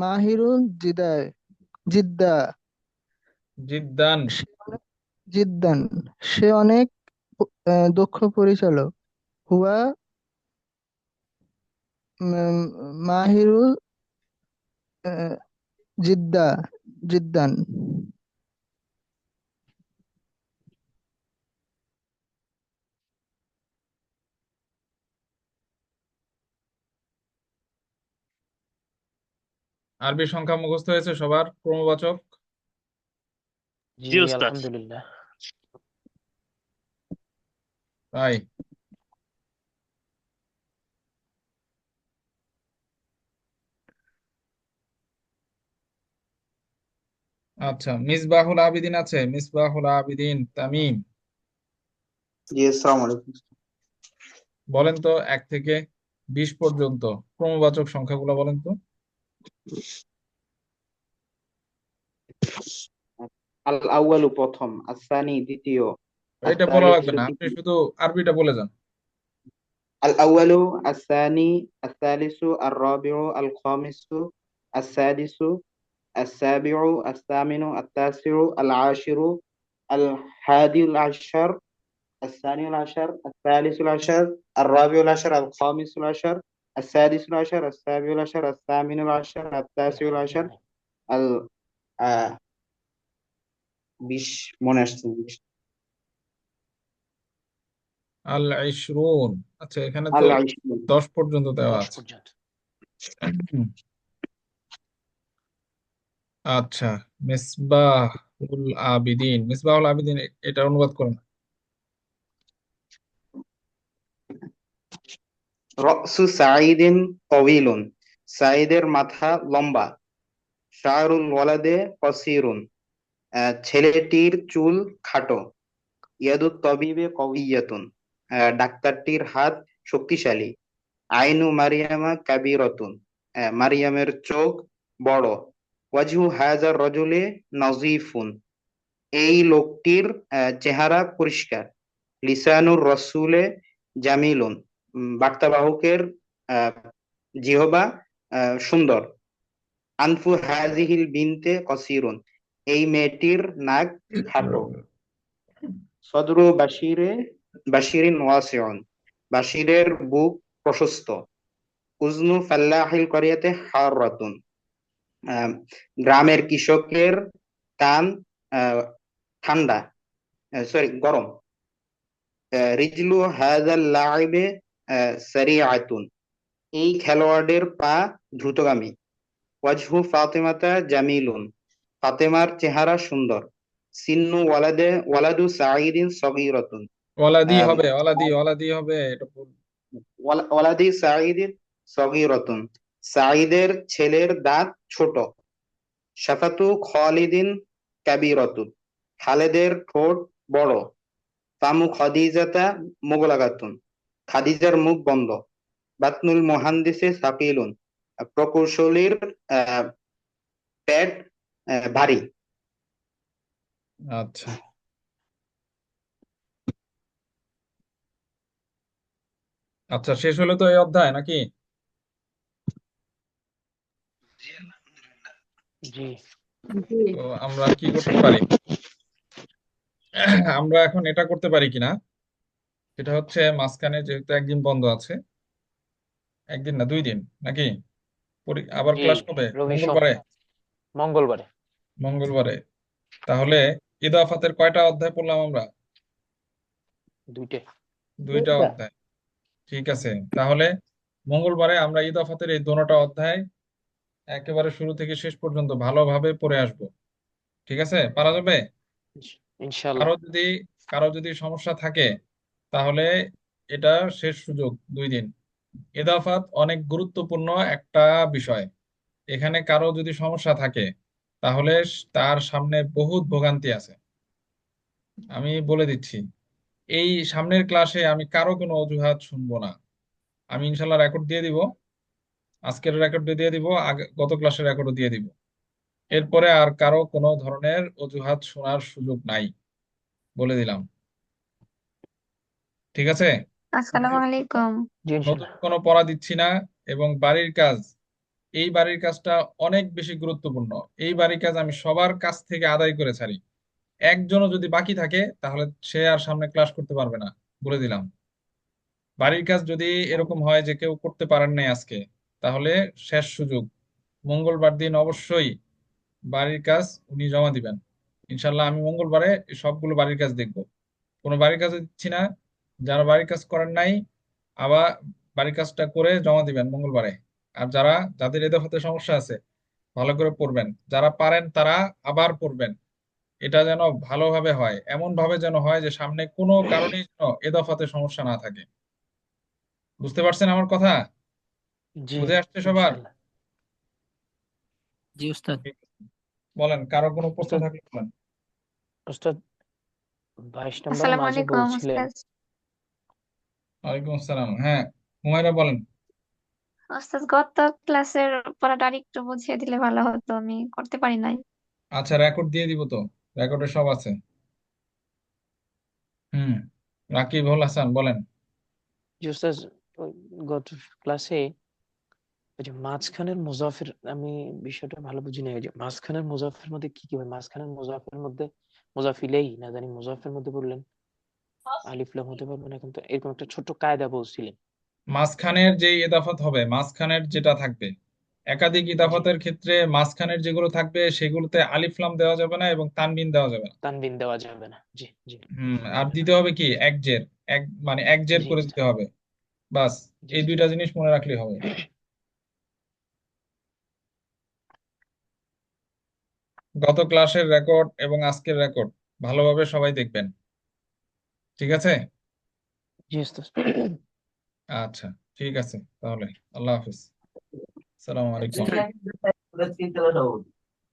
মাহিরুল জিদ্দান, সে অনেক দক্ষ পরিচালক, হুয়া মাহিরুল জিদ্দান। আরবি সংখ্যা মুখস্থ হয়েছে সবার, ক্রমবাচক? জি আলহামদুলিল্লাহ। তাই আচ্ছা, মিসবাহুল আবিদিন আছে? মিসবাহুল আবিদিন তামিম, জি আসসালামু আলাইকুম। বলেন তো 1 থেকে 20 পর্যন্ত ক্রমবাচক সংখ্যাগুলো বলেন তো। আল আউয়ালু প্রথম, আসানি দ্বিতীয়, এটা বলা লাগবে আসালিসু না, আপনি তৃতীয়। শুধু আরবিটা বলে যান। আল আউয়ালু, আসানি, আসালিসু, আর রাবিউ, আল খামিসু, আসাদিসু, السابع، الثامن، التاسع، العاشر، الحادي عشر، الثاني عشر، الثالث عشر، الرابع عشر، الخامس عشر، السادس عشر، السابع عشر، الثامن عشر، التاسع عشر، ال 20 মনে আসছে 20। আল ইশরুন, আচ্ছা এখানে তো আল আইসুন 10 পর্যন্ত দেওয়া 10 আছে। পর্যন্ত। আচ্ছা, মিসবাহুল আবিদিন, মিসবাহুল আবিদিন এটা অনুবাদ করেন। রসু সাঈদিন তওয়িলুন, সাঈদের মাথা লম্বা। শাআরুল ওয়ালাদে কসিরুন, ছেলেটির চুল খাটো। ইয়াদুত তবিবে কওয়িয়াতুন, ডাক্তারটির হাত শক্তিশালী। আইনু মারিয়ামা কাবীরাতুন, মারিয়ামের চোখ বড়। ওয়াজহু হাযার রাজুলি নাযীফুন, এই লোকটির চেহারা পরিষ্কার। লিসানুর রাসূলে জামিলুন, বার্তাবাহকের আহ, জিহবা সুন্দর। আনফু হাযিহিল বিনতে কসিরুন, এই মেয়েটির নাক খাটো। সদরু বাশিরিন ওয়াসিউন, বাশিরের বুক প্রশস্ত। উজনু ফাল্লাহিল করিয়াতে হাররাতুন, আহ, গ্রামের কৃষকের কান ঠান্ডা, গরম। রিজলু হাযাল লাইবে সারিআতুন, এই খেলোয়াড়ের পা দ্রুতগামী। ওয়াজহু ফাতিমাতা জামিলুন, ফাতেমার চেহারা সুন্দর। সিন্নু ওয়ালাদু সাঈদিন সগীরাতুন, ওয়ালাদি আহ, হবে, ওয়ালাদি হবে এটা ওয়ালাদি সাঈদিন সগীরাতুন, সাঈদের ছেলের দাঁত ছোট। শাফাতু খালিদিন কাবীরাতুন, খালেদের ঠোঁট বড়। ফামু খাদিজাতা মুগলাগাতুন, খাদিজার মুখ বন্ধ। বাতনুল মুহান্দিসে সাকিলুন, প্রকৌশলীর পেট ভারী। আচ্ছা, আচ্ছা শেষ হলো তো এই অধ্যায় নাকি? জি। তো আমরা কি করতে পারি? আমরা এখন এটা করতে পারি কিনা, সেটা হচ্ছে মাঝখানে যেহেতু একদিন বন্ধ আছে, একদিন না 2 দিন নাকি, আবার জি, ক্লাস কবে? রবি সোম মঙ্গলবারে। মঙ্গলবারে। মঙ্গলবারে তাহলে ইদাফাতের কয়টা অধ্যায় পড়লাম আমরা? 2টে। 2টা অধ্যায়। ঠিক আছে, তাহলে মঙ্গলবারে আমরা ইদাফাতের এই দোনোটা অধ্যায় একেবারে শুরু থেকে শেষ পর্যন্ত ভালোভাবে পড়ে আসব। ঠিক আছে, পারা যাবে? ইনশাআল্লাহ। কারো যদি সমস্যা থাকে তাহলে এটা শেষ সুযোগ, 2 দিন। ইদাফাত অনেক গুরুত্বপূর্ণ একটা বিষয়। এখানে কারো যদি সমস্যা থাকে তাহলে তার সামনে বহুত ভোগান্তি আছে। আমি বলে দিচ্ছি, এই সামনের ক্লাসে আমি কারো কোনো অজুহাত শুনবো না। আমি ইনশাল্লাহ রেকর্ড দিয়ে দিব, আজকের রেকর্ড দিয়ে দিব, গত ক্লাসের রেকর্ডও দিয়ে দিব। এরপরে আর কারো কোনো ধরনের অজুহাত শোনার সুযোগ নাই, বলে দিলাম। ঠিক আছে, আসসালামু আলাইকুম। জি নতুন ইনশাআল্লাহ। কোনো পড়া দিচ্ছি না। এবং বাড়ির কাজ, এই বাড়ির কাজটা অনেক বেশি গুরুত্বপূর্ণ। এই বাড়ির কাজ আমি সবার কাছ থেকে আদায় করে ছাড়ি। একজনও যদি বাকি থাকে তাহলে সে আর সামনে ক্লাস করতে পারবে না, বলে দিলাম। বাড়ির কাজ যদি এরকম হয় যে কেউ করতে পারেন নাই আজকে, তাহলে শেষ সুযোগ, মঙ্গলবার দিন অবশ্যই বাড়ির কাজ উনি জমা দিবেন। ইনশাল্লাহ আমি মঙ্গলবারে সবগুলো বাড়ির কাজ দেখব, কোনো বাড়ির কাজ দিচ্ছি না। যারা বাড়ির কাজ করেন নাই আবার বাড়ির কাজটা করে জমা দিবেন মঙ্গলবারে। আর যাদের এদফাতে সমস্যা আছে ভালো করে পড়বেন, যারা পারেন তারা আবার পড়বেন। এটা যেন ভালোভাবে হয়, এমন ভাবে যেন হয় যে সামনে কোনো কারণেই যেন এদফাতে সমস্যা না থাকে। বুঝতে পারছেন আমার কথা? জি বুঝে আসছে সবার? ইনশাআল্লাহ। জি উস্তাদ। বলেন, কারো কোনো প্রশ্ন উস্তাদ থাকলে বলেন। উস্তাদ 22 নম্বরের আসসালামু মাঝে আলাইকুম বলছিলেন ওস্তাদ। ওয়ালাইকুম আসসালাম। হ্যাঁ, হুমায়রা বলেন। ওস্তাদ গত ক্লাসের পড়াটা আরেকটু বুঝিয়ে দিলে ভালো হতো, আমি করতে পারি নাই। আচ্ছা, রেকর্ড দিয়ে দিব তো, রেকর্ডে সব আছে। হুম, রাকিবুল হাসান বলেন। যে উস্তাদ ওই গত ক্লাসে ওই যে মাঝখানের মুজাফের আমি বিষয়টা ভালো বুঝি নাই। ওই যে মাঝখানের মুজাফের মধ্যে কি কি হয়? মাঝখানের মুজাফের মধ্যে মুজাফিলেই না জানি মুজাফের মধ্যে বললেন আলিফ লাম হতে পারবে না, কিন্তু এরকম একটা ছোট্ট কায়দা বলছিলেন। মাঝখানের যে ইদাফাত হবে, মাঝখানের যেটা থাকবে, একাধিক জি ইদাফাতের ক্ষেত্রে মাঝখানের যেগুলো থাকবে সেগুলোতে আলিফ লাম দেওয়া যাবে না এবং তানবিন দেওয়া যাবে না। তানবিন দেওয়া যাবে না। জি জি আর দিতে হবে কি এক জের, এক মানে এক জের জি করে উস্তাদ দিতে হবে। বাস, জি এই দুইটা জিনিস মনে রাখলেই হবে। গত ক্লাসের রেকর্ড এবং আজকের রেকর্ড ভালোভাবে সবাই দেখবেন, ঠিক আছে? জি উস্তাদ। আচ্ছা, ঠিক আছে তাহলে, আল্লাহ হাফিজ, আসসালামু আলাইকুম।